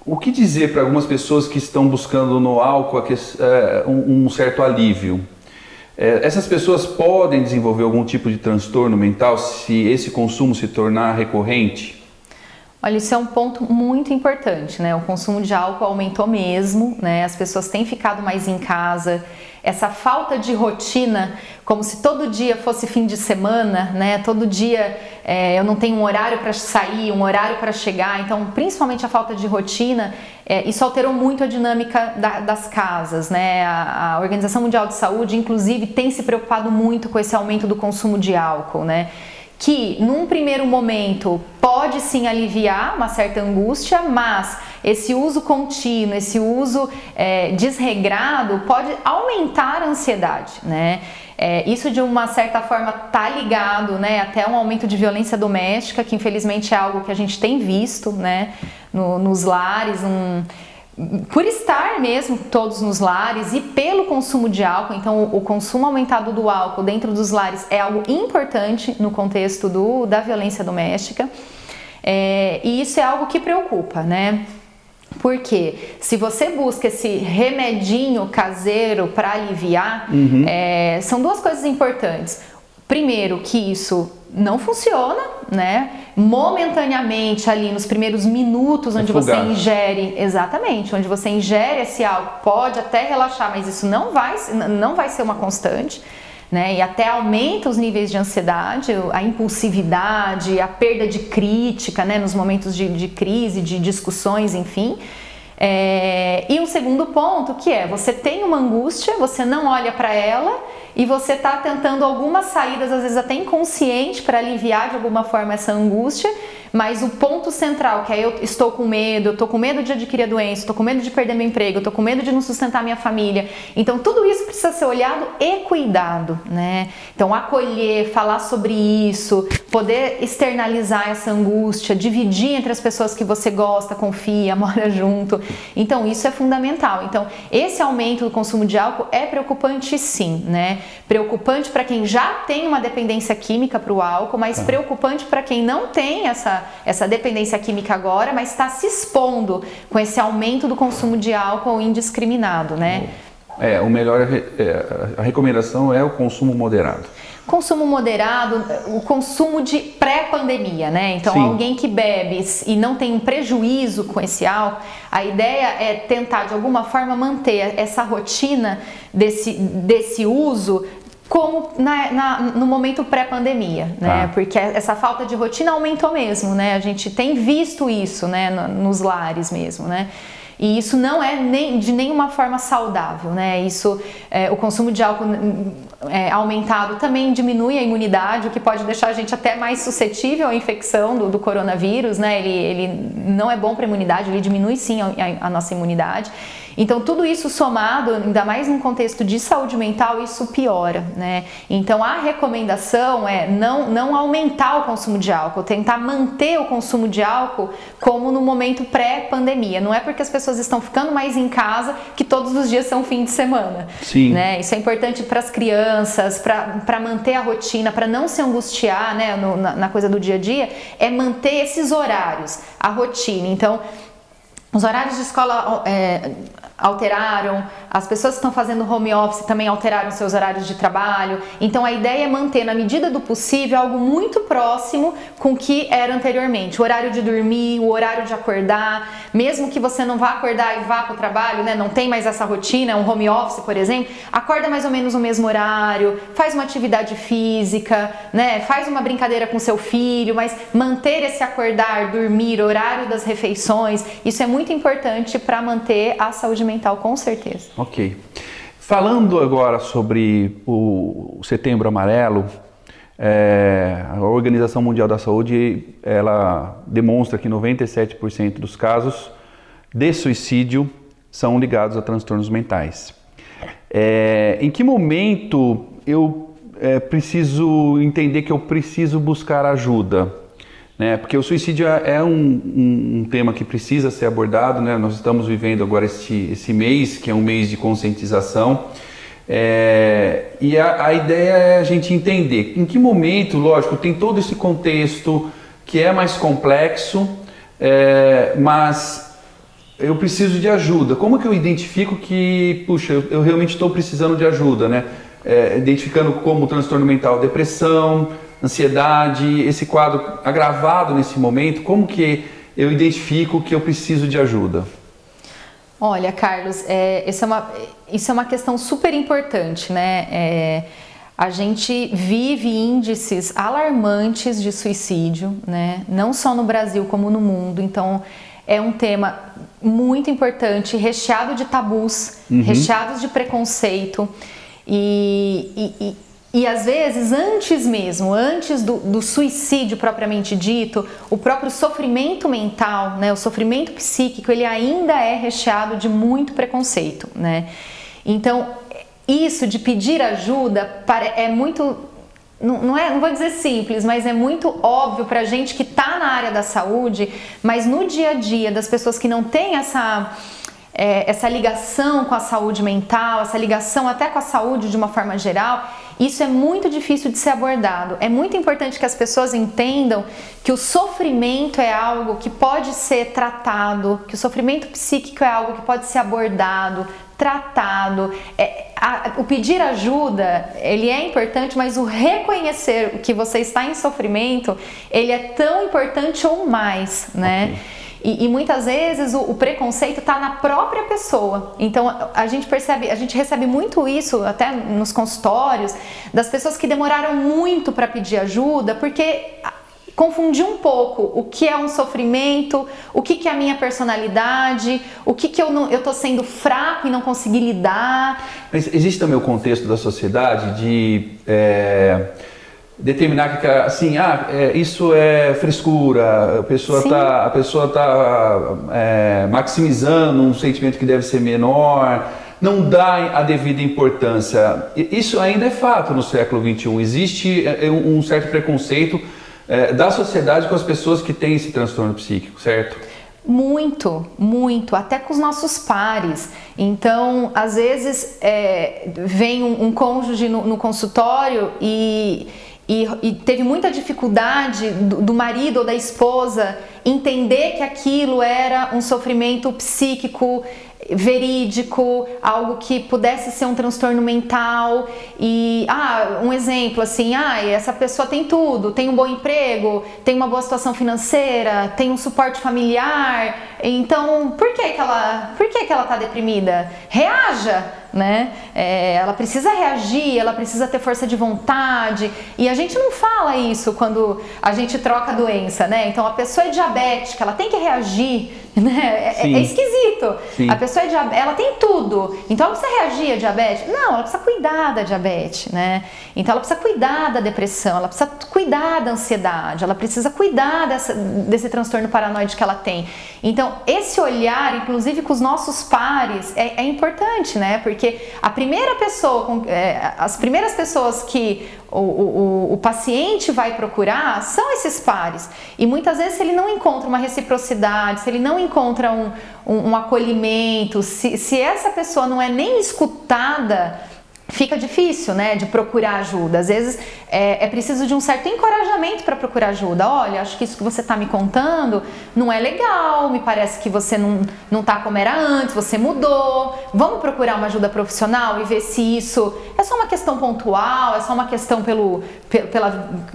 O que dizer para algumas pessoas que estão buscando no álcool um certo alívio? Essas pessoas podem desenvolver algum tipo de transtorno mental se esse consumo se tornar recorrente?
Olha, isso é um ponto muito importante, né? O consumo de álcool aumentou mesmo, né? As pessoas têm ficado mais em casa. Essa falta de rotina, como se todo dia fosse fim de semana, né? Todo dia eu não tenho um horário para sair, um horário para chegar. Então, principalmente a falta de rotina, isso alterou muito a dinâmica das casas, né? A Organização Mundial de Saúde, inclusive, tem se preocupado muito com esse aumento do consumo de álcool, né? Que num primeiro momento pode sim aliviar uma certa angústia, mas esse uso contínuo, esse uso desregrado pode aumentar a ansiedade, né? Isso de uma certa forma está ligado, né, até um aumento de violência doméstica, que infelizmente é algo que a gente tem visto, né, nos lares, por estar mesmo todos nos lares e pelo consumo de álcool. Então o consumo aumentado do álcool dentro dos lares é algo importante no contexto da violência doméstica, e isso é algo que preocupa, né? Porque se você busca esse remedinho caseiro para aliviar, são duas coisas importantes. Primeiro, que isso não funciona, né? Momentaneamente ali nos primeiros minutos onde você ingere, exatamente, onde você ingere esse álcool, pode até relaxar, mas isso não vai ser uma constante, né? E até aumenta os níveis de ansiedade, a impulsividade, a perda de crítica, né? Nos momentos de crise, de discussões, enfim. E um segundo ponto, que é, você tem uma angústia, você não olha para ela e você está tentando algumas saídas, às vezes até inconsciente, para aliviar de alguma forma essa angústia, mas o ponto central, que é eu estou com medo, eu estou com medo de adquirir a doença, estou com medo de perder meu emprego, eu estou com medo de não sustentar minha família. Então tudo isso precisa ser olhado e cuidado, né? Então acolher, falar sobre isso, poder externalizar essa angústia, dividir entre as pessoas que você gosta, confia, mora junto. Então isso é fundamental. Então esse aumento do consumo de álcool é preocupante, sim, né? Preocupante para quem já tem uma dependência química para o álcool, mas preocupante para quem não tem essa dependência química agora, mas está se expondo com esse aumento do consumo de álcool indiscriminado, né?
O melhor, a recomendação é o consumo moderado.
Consumo moderado, o consumo de pré-pandemia, né? Então, sim, alguém que bebe e não tem um prejuízo com esse álcool, a ideia é tentar de alguma forma manter essa rotina desse uso como no momento pré-pandemia, né? Porque essa falta de rotina aumentou mesmo, né? A gente tem visto isso, né? Nos lares mesmo, né? E isso não é de nenhuma forma saudável, né? O consumo de álcool aumentado também diminui a imunidade, o que pode deixar a gente até mais suscetível à infecção do coronavírus, né? Ele não é bom para a imunidade, ele diminui sim a nossa imunidade. Então tudo isso somado, ainda mais num contexto de saúde mental, isso piora, né? Então a recomendação é não aumentar o consumo de álcool, tentar manter o consumo de álcool como no momento pré-pandemia. Não é porque as pessoas estão ficando mais em casa que todos os dias são fim de semana.
Sim.
Né? Isso é importante para as crianças, para manter a rotina, para não se angustiar, né, na coisa do dia a dia, é manter esses horários, a rotina. Então, os horários de escola alteraram, as pessoas que estão fazendo home office também alteraram seus horários de trabalho. Então a ideia é manter, na medida do possível, algo muito próximo com o que era anteriormente. O horário de dormir, o horário de acordar, mesmo que você não vá acordar e vá para o trabalho, né, não tem mais essa rotina, um home office, por exemplo, acorda mais ou menos no mesmo horário, faz uma atividade física, né, faz uma brincadeira com seu filho, mas manter esse acordar, dormir, horário das refeições, isso é muito importante para manter a saúde mental, com certeza.
Ok. Falando agora sobre o Setembro Amarelo, a Organização Mundial da Saúde, ela demonstra que 97% dos casos de suicídio são ligados a transtornos mentais. Em que momento eu preciso entender que eu preciso buscar ajuda? Né? Porque o suicídio é um tema que precisa ser abordado, né? Nós estamos vivendo agora esse mês, que é um mês de conscientização, e a ideia é a gente entender em que momento, lógico, tem todo esse contexto que é mais complexo, mas eu preciso de ajuda. Como que eu identifico que, puxa, eu realmente estou precisando de ajuda, né? Identificando como transtorno mental, depressão, ansiedade, esse quadro agravado nesse momento, como que eu identifico que eu preciso de ajuda?
Olha, Carlos, isso é uma questão super importante, né? A gente vive índices alarmantes de suicídio, né? Não só no Brasil como no mundo, então é um tema muito importante, recheado de tabus, recheados de preconceito e às vezes, antes do suicídio propriamente dito, o próprio sofrimento mental, né, o sofrimento psíquico, ele ainda é recheado de muito preconceito, né? Então, isso de pedir ajuda é muito, não vou dizer simples, mas é muito óbvio pra gente que tá na área da saúde, mas no dia a dia das pessoas que não têm essa ligação com a saúde mental, essa ligação até com a saúde de uma forma geral, isso é muito difícil de ser abordado. É muito importante que as pessoas entendam que o sofrimento é algo que pode ser tratado, que o sofrimento psíquico é algo que pode ser abordado, tratado. O pedir ajuda, ele é importante, mas o reconhecer que você está em sofrimento, ele é tão importante ou mais, né? Okay. E muitas vezes o preconceito está na própria pessoa. Então a gente recebe muito isso até nos consultórios, das pessoas que demoraram muito para pedir ajuda, porque confundir um pouco o que é um sofrimento, o que é a minha personalidade, o que eu tô sendo fraco e não consegui lidar.
Mas existe também o contexto da sociedade de determinar que assim, isso é frescura, a pessoa tá maximizando um sentimento que deve ser menor, não dá a devida importância. Isso ainda é fato no século XXI. Existe um certo preconceito da sociedade com as pessoas que têm esse transtorno psíquico, certo?
Muito, muito, até com os nossos pares. Então, às vezes, vem um cônjuge no consultório e teve muita dificuldade do marido ou da esposa entender que aquilo era um sofrimento psíquico verídico, algo que pudesse ser um transtorno mental. E um exemplo assim, essa pessoa tem tudo, tem um bom emprego, tem uma boa situação financeira, tem um suporte familiar, então por que ela tá deprimida? Reaja, né? Ela precisa reagir, ela precisa ter força de vontade, e a gente não fala isso quando a gente troca a doença, né? Então a pessoa é diabética, ela tem que reagir, né? É esquisito. Sim. A pessoa é diabética, ela tem tudo, então ela precisa reagir à diabetes? Não, ela precisa cuidar da diabetes, né? Então ela precisa cuidar da depressão, ela precisa cuidar da ansiedade, ela precisa cuidar desse transtorno paranoide que ela tem. Então esse olhar, inclusive com os nossos pares, é importante, né? Porque as primeiras pessoas que o paciente vai procurar são esses pares, e muitas vezes se ele não encontra uma reciprocidade, se ele não encontra um acolhimento, se essa pessoa não é nem escutada, fica difícil, né, de procurar ajuda. Às vezes é preciso de um certo encorajamento para procurar ajuda. Olha, acho que isso que você está me contando não é legal, me parece que você não está como era antes, você mudou. Vamos procurar uma ajuda profissional e ver se isso é só uma questão pontual, é só uma questão pela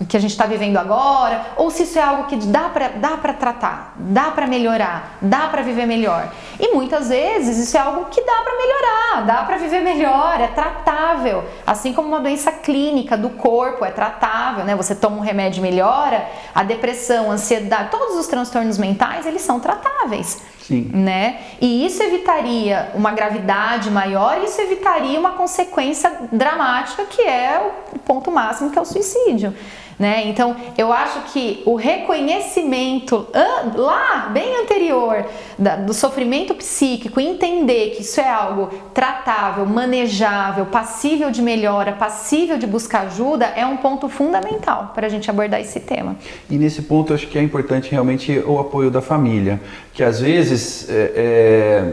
que a gente está vivendo agora, ou se isso é algo que dá para tratar, dá para melhorar, dá para viver melhor. E muitas vezes isso é algo que dá para melhorar, dá para viver melhor, é tratável. Assim como uma doença clínica do corpo é tratável, né? Você toma um remédio e melhora, a depressão, a ansiedade, todos os transtornos mentais, eles são tratáveis. Sim. Né? E isso evitaria uma gravidade maior, e isso evitaria uma consequência dramática, que é o ponto máximo, que é o suicídio. Né? Então eu acho que o reconhecimento lá bem anterior do sofrimento psíquico, entender que isso é algo tratável, manejável, passível de melhora, passível de buscar ajuda, é um ponto fundamental para a gente abordar esse tema.
E nesse ponto eu acho que é importante realmente o apoio da família, que às vezes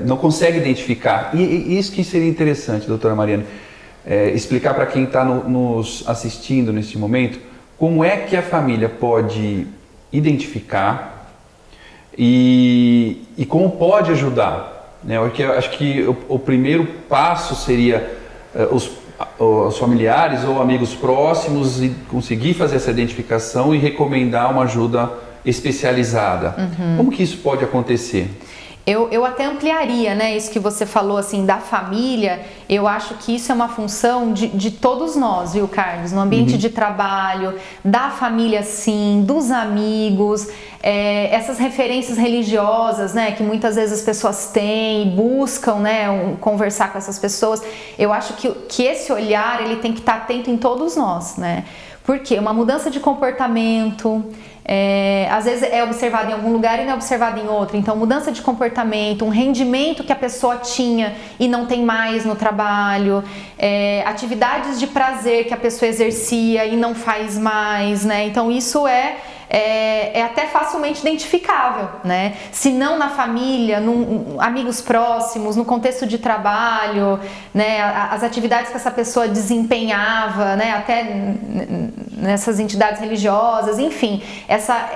não consegue identificar, e isso que seria interessante, doutora Mariana, explicar para quem está nos assistindo neste momento, como é que a família pode identificar e como pode ajudar, né? Porque eu acho que o primeiro passo seria os familiares ou amigos próximos e conseguir fazer essa identificação e recomendar uma ajuda especializada. Uhum. Como que isso pode acontecer?
Eu até ampliaria, né, isso que você falou, assim, da família. Eu acho que isso é uma função de todos nós, viu, Carlos? No ambiente de trabalho, da família, sim, dos amigos, essas referências religiosas, né, que muitas vezes as pessoas têm e buscam, né, conversar com essas pessoas. Eu acho que esse olhar, ele tem que estar atento em todos nós, né? Porque uma mudança de comportamento, às vezes é observado em algum lugar e não é observado em outro. Então, mudança de comportamento, um rendimento que a pessoa tinha e não tem mais no trabalho, atividades de prazer que a pessoa exercia e não faz mais, né? Então, isso é é até facilmente identificável, né? Se não na família, amigos próximos, no contexto de trabalho, né? As atividades que essa pessoa desempenhava, né? Até nessas entidades religiosas, enfim,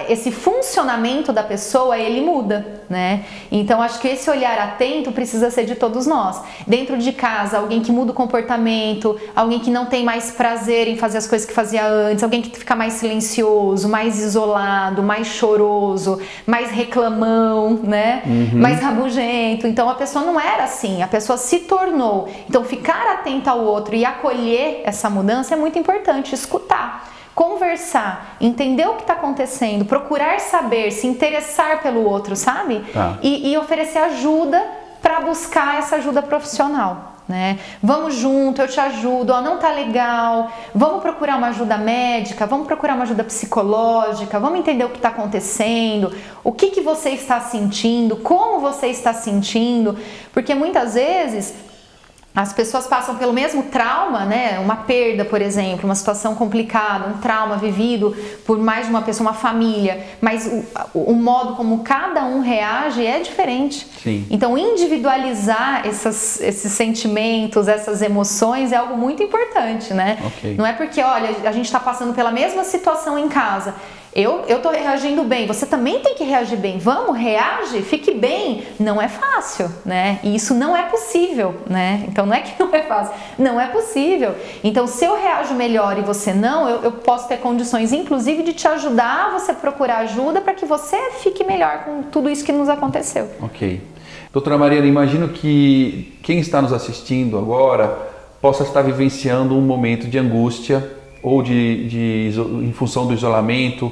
esse funcionamento da pessoa, ele muda, né? Então acho que esse olhar atento precisa ser de todos nós. Dentro de casa, alguém que muda o comportamento, alguém que não tem mais prazer em fazer as coisas que fazia antes, alguém que fica mais silencioso, mais isolado, mais choroso, mais reclamão, né? Mais rabugento. Então a pessoa não era assim, a pessoa se tornou. Então ficar atento ao outro e acolher essa mudança é muito importante, escutar, conversar, entender o que está acontecendo, procurar saber, se interessar pelo outro, sabe? E oferecer ajuda para buscar essa ajuda profissional, né? Vamos junto, eu te ajudo, ó, não tá legal, vamos procurar uma ajuda médica, vamos procurar uma ajuda psicológica, vamos entender o que está acontecendo, o que você está sentindo, como você está sentindo, porque muitas vezes as pessoas passam pelo mesmo trauma, né? Uma perda, por exemplo, uma situação complicada, um trauma vivido por mais de uma pessoa, uma família, mas o modo como cada um reage é diferente.
Sim.
Então, individualizar esses sentimentos, essas emoções é algo muito importante, né?
Okay.
Não é porque, olha, a gente está passando pela mesma situação em casa. Eu tô reagindo bem, você também tem que reagir bem. Vamos, reage, fique bem. Não é fácil, né? E isso não é possível, né? Então não é que não é fácil, não é possível. Então se eu reajo melhor e você não, eu posso ter condições, inclusive, de te ajudar a você procurar ajuda para que você fique melhor com tudo isso que nos aconteceu.
Ok. Doutora Mariana, imagino que quem está nos assistindo agora possa estar vivenciando um momento de angústia ou em função do isolamento,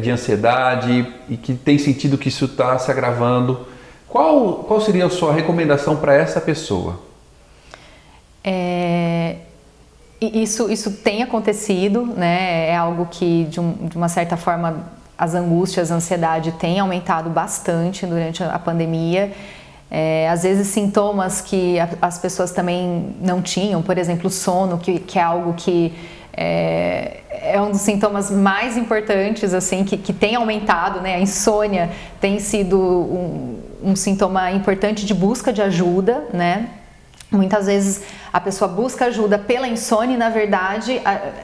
de ansiedade, e que tem sentido que isso está se agravando. Qual seria a sua recomendação para essa pessoa?
Isso tem acontecido, né? É algo que, de uma certa forma, as angústias, a ansiedade tem aumentado bastante durante a pandemia. Às vezes sintomas que as pessoas também não tinham, por exemplo, o sono, que é algo que é um dos sintomas mais importantes, assim, que tem aumentado, né? A insônia tem sido um sintoma importante de busca de ajuda, né? Muitas vezes a pessoa busca ajuda pela insônia e, na verdade,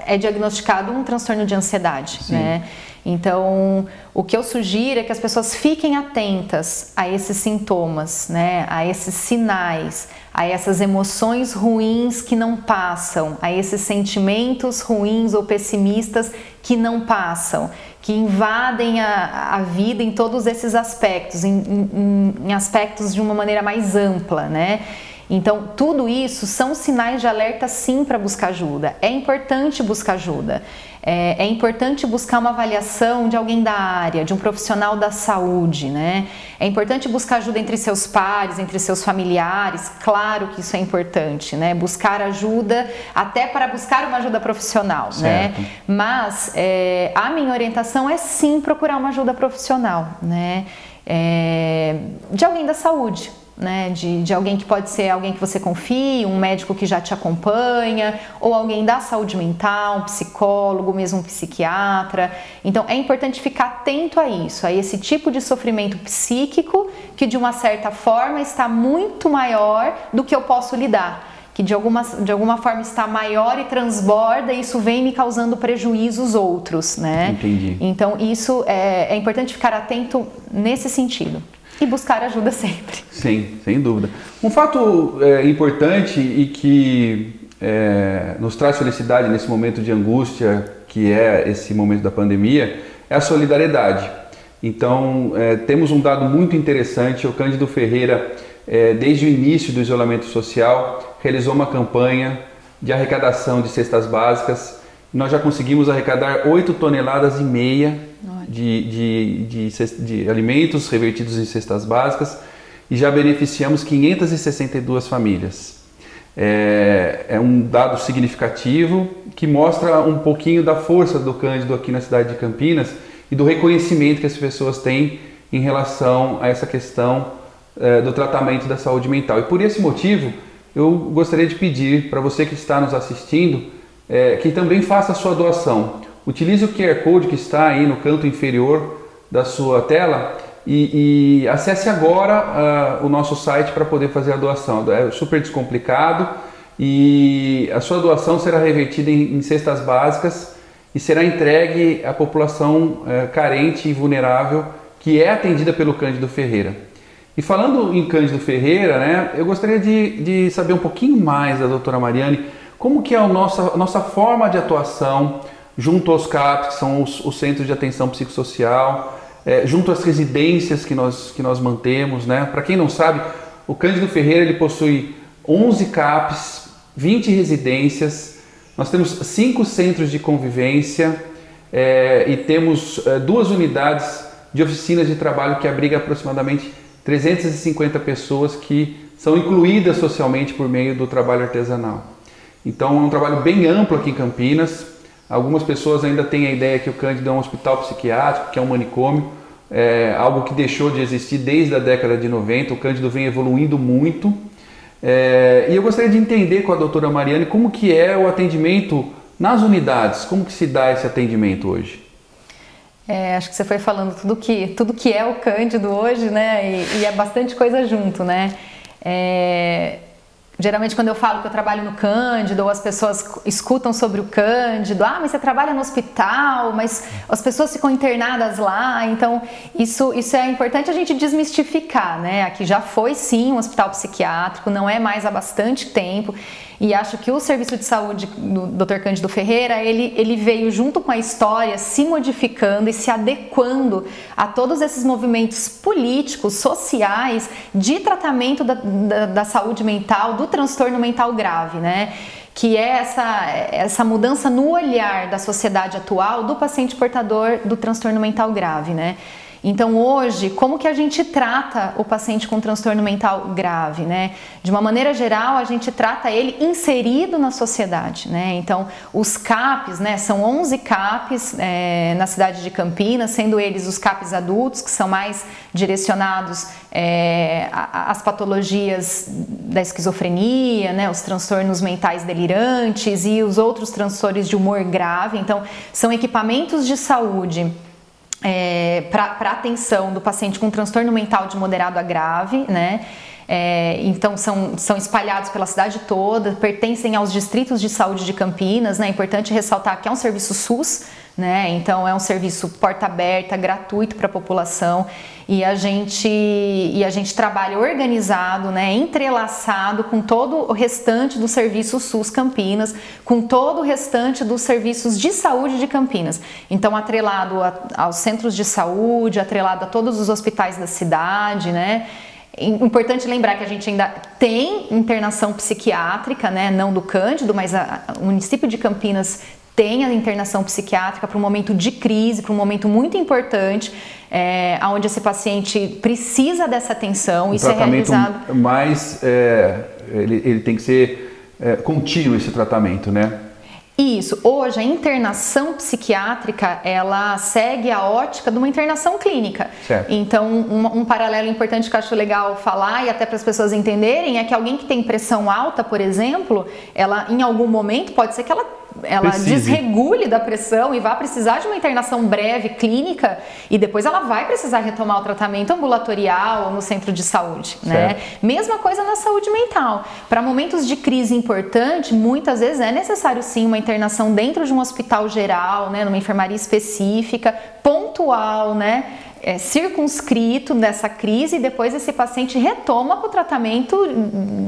é diagnosticado um transtorno de ansiedade, né? Então, o que eu sugiro é que as pessoas fiquem atentas a esses sintomas, né? A esses sinais, a essas emoções ruins que não passam, a esses sentimentos ruins ou pessimistas que não passam, que invadem a vida em todos esses aspectos, em aspectos de uma maneira mais ampla, né? Então, tudo isso são sinais de alerta, sim, para buscar ajuda. É importante buscar ajuda. É importante buscar uma avaliação de alguém da área, de um profissional da saúde, né? É importante buscar ajuda entre seus pares, entre seus familiares. Claro que isso é importante, né? Buscar ajuda, até para buscar uma ajuda profissional, certo, né? Mas a minha orientação é, sim, procurar uma ajuda profissional, né? De alguém da saúde, né? De alguém que pode ser alguém que você confie, um médico que já te acompanha, ou alguém da saúde mental, um psicólogo, mesmo um psiquiatra. Então é importante ficar atento a isso, a esse tipo de sofrimento psíquico que de uma certa forma está muito maior do que eu posso lidar, que de alguma forma está maior e transborda, e isso vem me causando prejuízos outros, né?
Entendi.
Então isso é importante ficar atento nesse sentido. E buscar ajuda sempre.
Sim, sem dúvida. Um fato importante e que nos traz felicidade nesse momento de angústia, que é esse momento da pandemia, é a solidariedade. Então, temos um dado muito interessante. O Cândido Ferreira, desde o início do isolamento social, realizou uma campanha de arrecadação de cestas básicas. Nós já conseguimos arrecadar 8,5 toneladas de alimentos revertidos em cestas básicas e já beneficiamos 562 famílias. É um dado significativo que mostra um pouquinho da força do Cândido aqui na cidade de Campinas e do reconhecimento que as pessoas têm em relação a essa questão do tratamento da saúde mental. E por esse motivo, eu gostaria de pedir para você que está nos assistindo que também faça a sua doação. utilize o QR Code que está aí no canto inferior da sua tela e acesse agora o nosso site para poder fazer a doação. É super descomplicado e a sua doação será revertida em cestas básicas e será entregue à população carente e vulnerável que é atendida pelo Cândido Ferreira. E falando em Cândido Ferreira, né, eu gostaria de saber um pouquinho mais da doutora Mariane, como que é a nossa forma de atuação junto aos CAPs, que são os Centros de Atenção Psicossocial, junto às residências que nós mantemos, né? Para quem não sabe, o Cândido Ferreira ele possui 11 CAPs, 20 residências, nós temos 5 centros de convivência e temos 2 unidades de oficinas de trabalho que abrigam aproximadamente 350 pessoas que são incluídas socialmente por meio do trabalho artesanal. Então é um trabalho bem amplo aqui em Campinas. Algumas pessoas ainda têm a ideia que o Cândido é um hospital psiquiátrico, que é um manicômio, algo que deixou de existir desde a década de 90. O Cândido vem evoluindo muito. E eu gostaria de entender com a doutora Mariane como que é o atendimento nas unidades, como que se dá esse atendimento hoje?
Acho que você foi falando tudo que é o Cândido hoje, né? E é bastante coisa junto, né? Geralmente quando eu falo que eu trabalho no Cândido, ou as pessoas escutam sobre o Cândido, mas você trabalha no hospital, mas as pessoas ficam internadas lá, então isso é importante a gente desmistificar, né? Aqui já foi sim um hospital psiquiátrico, não é mais há bastante tempo, e acho que o serviço de saúde do Dr. Cândido Ferreira, ele veio junto com a história se modificando e se adequando a todos esses movimentos políticos, sociais, de tratamento da saúde mental, do transtorno mental grave, né? Que é essa mudança no olhar da sociedade atual do paciente portador do transtorno mental grave, né? Então hoje, como que a gente trata o paciente com transtorno mental grave, né? De uma maneira geral, a gente trata ele inserido na sociedade, né? Então os CAPs, né? São 11 CAPs na cidade de Campinas, sendo eles os CAPs adultos, que são mais direcionados às patologias da esquizofrenia, né? Os transtornos mentais delirantes e os outros transtornos de humor grave. Então são equipamentos de saúde para atenção do paciente com transtorno mental de moderado a grave, né? Então são espalhados pela cidade toda, pertencem aos distritos de saúde de Campinas, né? É importante ressaltar que é um serviço SUS, né? Então é um serviço porta aberta, gratuito para a população, e a gente trabalha organizado, né? Entrelaçado com todo o restante do serviço SUS Campinas, com todo o restante dos serviços de saúde de Campinas. Então atrelado aos centros de saúde, atrelado a todos os hospitais da cidade, né? Importante lembrar que a gente ainda tem internação psiquiátrica, né? Não do Cândido, mas o município de Campinas tem a internação psiquiátrica para um momento de crise, para um momento muito importante, onde esse paciente precisa dessa atenção. Isso é realizado.
Mas ele tem que ser contínuo esse tratamento, né?
Isso. Hoje a internação psiquiátrica, ela segue a ótica de uma internação clínica.
Certo.
Então um paralelo importante que eu acho legal falar, e até para as pessoas entenderem, é que alguém que tem pressão alta, por exemplo, ela em algum momento pode ser que ela desregule da pressão e vá precisar de uma internação breve clínica, e depois ela vai precisar retomar o tratamento ambulatorial ou no centro de saúde, né? Mesma coisa na saúde mental. Para momentos de crise importante, muitas vezes é necessário sim uma internação dentro de um hospital geral, né? Numa enfermaria específica, pontual, né? Circunscrito nessa crise, e depois esse paciente retoma para o tratamento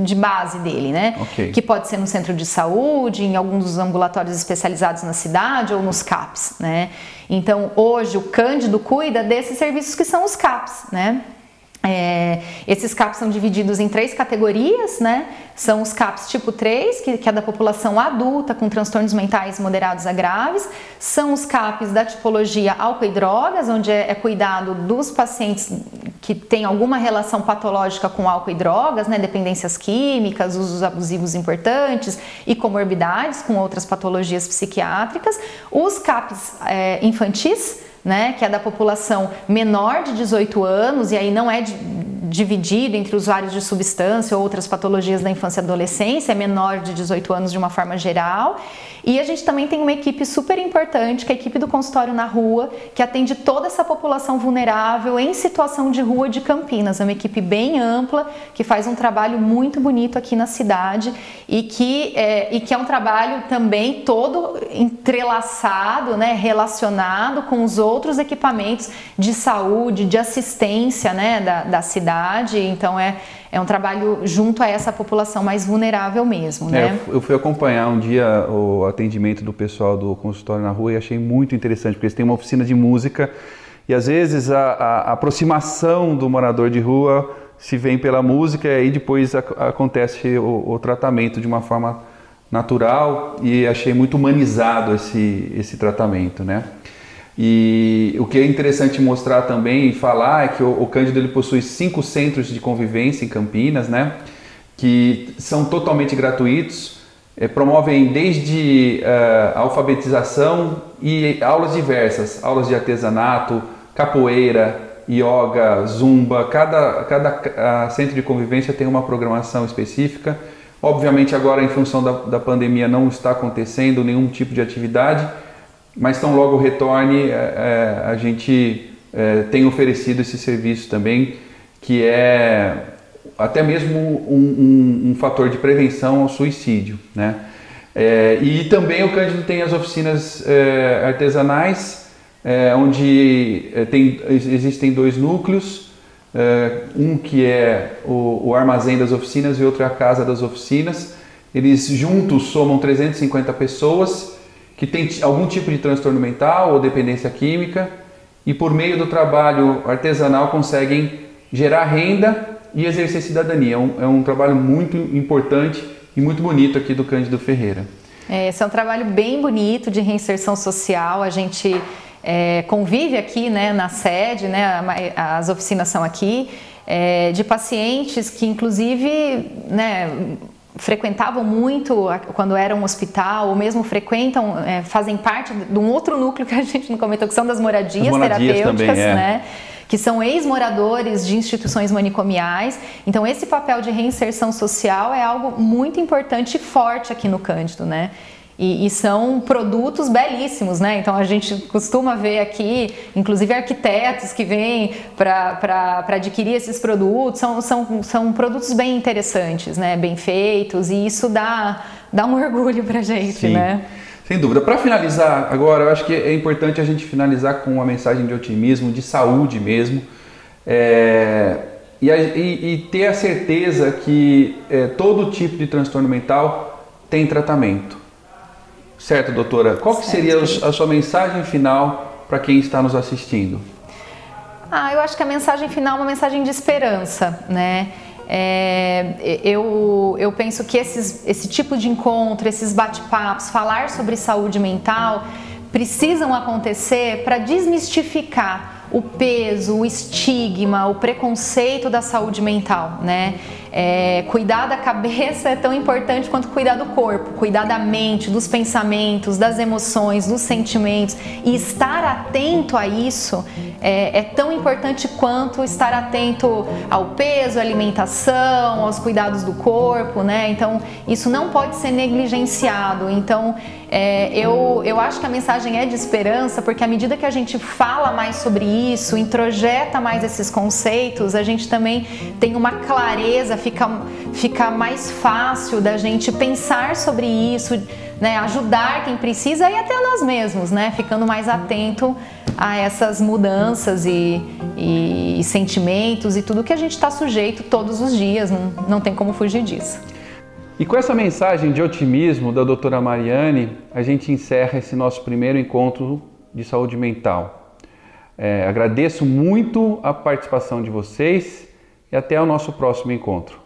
de base dele, né?
Okay.
Que pode ser no centro de saúde, em alguns dos ambulatórios especializados na cidade ou nos CAPs, né? Então hoje o Cândido cuida desses serviços que são os CAPs, né? Esses CAPs são divididos em 3 categorias, né? São os CAPs tipo 3, que é da população adulta com transtornos mentais moderados a graves. São os CAPs da tipologia álcool e drogas, onde é cuidado dos pacientes que têm alguma relação patológica com álcool e drogas, né? Dependências químicas, usos abusivos importantes e comorbidades com outras patologias psiquiátricas. Os CAPs infantis, né, que é da população menor de 18 anos, e aí não é dividido entre usuários de substância ou outras patologias da infância e adolescência, é menor de 18 anos de uma forma geral. E a gente também tem uma equipe super importante, que é a equipe do consultório na rua, que atende toda essa população vulnerável em situação de rua de Campinas. É uma equipe bem ampla, que faz um trabalho muito bonito aqui na cidade e que é um trabalho também todo entrelaçado, né, relacionado com os outros equipamentos de saúde, de assistência, né, da cidade. Então é um trabalho junto a essa população mais vulnerável mesmo, né?
Eu fui acompanhar um dia o atendimento do pessoal do consultório na rua e achei muito interessante, porque eles têm uma oficina de música e às vezes a aproximação do morador de rua se vem pela música e depois acontece o tratamento de uma forma natural, e achei muito humanizado esse tratamento, né? E o que é interessante mostrar também e falar é que o Cândido ele possui 5 centros de convivência em Campinas, né? Que são totalmente gratuitos, promovem desde alfabetização e aulas diversas, aulas de artesanato, capoeira, yoga, zumba. Cada centro de convivência tem uma programação específica. Obviamente agora, em função da pandemia, não está acontecendo nenhum tipo de atividade, mas tão logo retorne, a gente tem oferecido esse serviço também, que é até mesmo um fator de prevenção ao suicídio, né? E também o Cândido tem as oficinas artesanais, onde existem 2 núcleos, um que é o armazém das oficinas e outro é a casa das oficinas. Eles juntos somam 350 pessoas que têm algum tipo de transtorno mental ou dependência química, e por meio do trabalho artesanal conseguem gerar renda e exercer cidadania. É um trabalho muito importante e muito bonito aqui do Cândido Ferreira.
Esse é um trabalho bem bonito de reinserção social. A gente convive aqui, né, na sede, né, as oficinas são aqui, de pacientes que inclusive, né, frequentavam muito quando era um hospital, ou mesmo frequentam, fazem parte de um outro núcleo que a gente não comentou, que são das moradias terapêuticas, também, né? Que são ex-moradores de instituições manicomiais. Então esse papel de reinserção social é algo muito importante e forte aqui no Cândido, né? E são produtos belíssimos, né? Então a gente costuma ver aqui, inclusive arquitetos que vêm para adquirir esses produtos, são produtos bem interessantes, né? Bem feitos, e isso dá um orgulho pra gente. Sim, né?
Sem dúvida. Para finalizar agora, eu acho que é importante a gente finalizar com uma mensagem de otimismo, de saúde mesmo, e ter a certeza que todo tipo de transtorno mental tem tratamento. Certo, doutora? Qual que seria a sua mensagem final para quem está nos assistindo?
Eu acho que a mensagem final é uma mensagem de esperança, né? Eu penso que esse tipo de encontro, esses bate-papos, falar sobre saúde mental, precisam acontecer para desmistificar o peso, o estigma, o preconceito da saúde mental, né? Cuidar da cabeça é tão importante quanto cuidar do corpo, cuidar da mente, dos pensamentos, das emoções, dos sentimentos, e estar atento a isso é tão importante quanto estar atento ao peso, à alimentação, aos cuidados do corpo, né? Então isso não pode ser negligenciado. Então eu acho que a mensagem é de esperança, porque à medida que a gente fala mais sobre isso, introjeta mais esses conceitos, a gente também tem uma clareza, fica mais fácil da gente pensar sobre isso, né, ajudar quem precisa e até nós mesmos, né, ficando mais atento a essas mudanças e sentimentos e tudo que a gente está sujeito todos os dias, não tem como fugir disso.
E com essa mensagem de otimismo da doutora Mariane, a gente encerra esse nosso primeiro encontro de saúde mental. Agradeço muito a participação de vocês e até o nosso próximo encontro.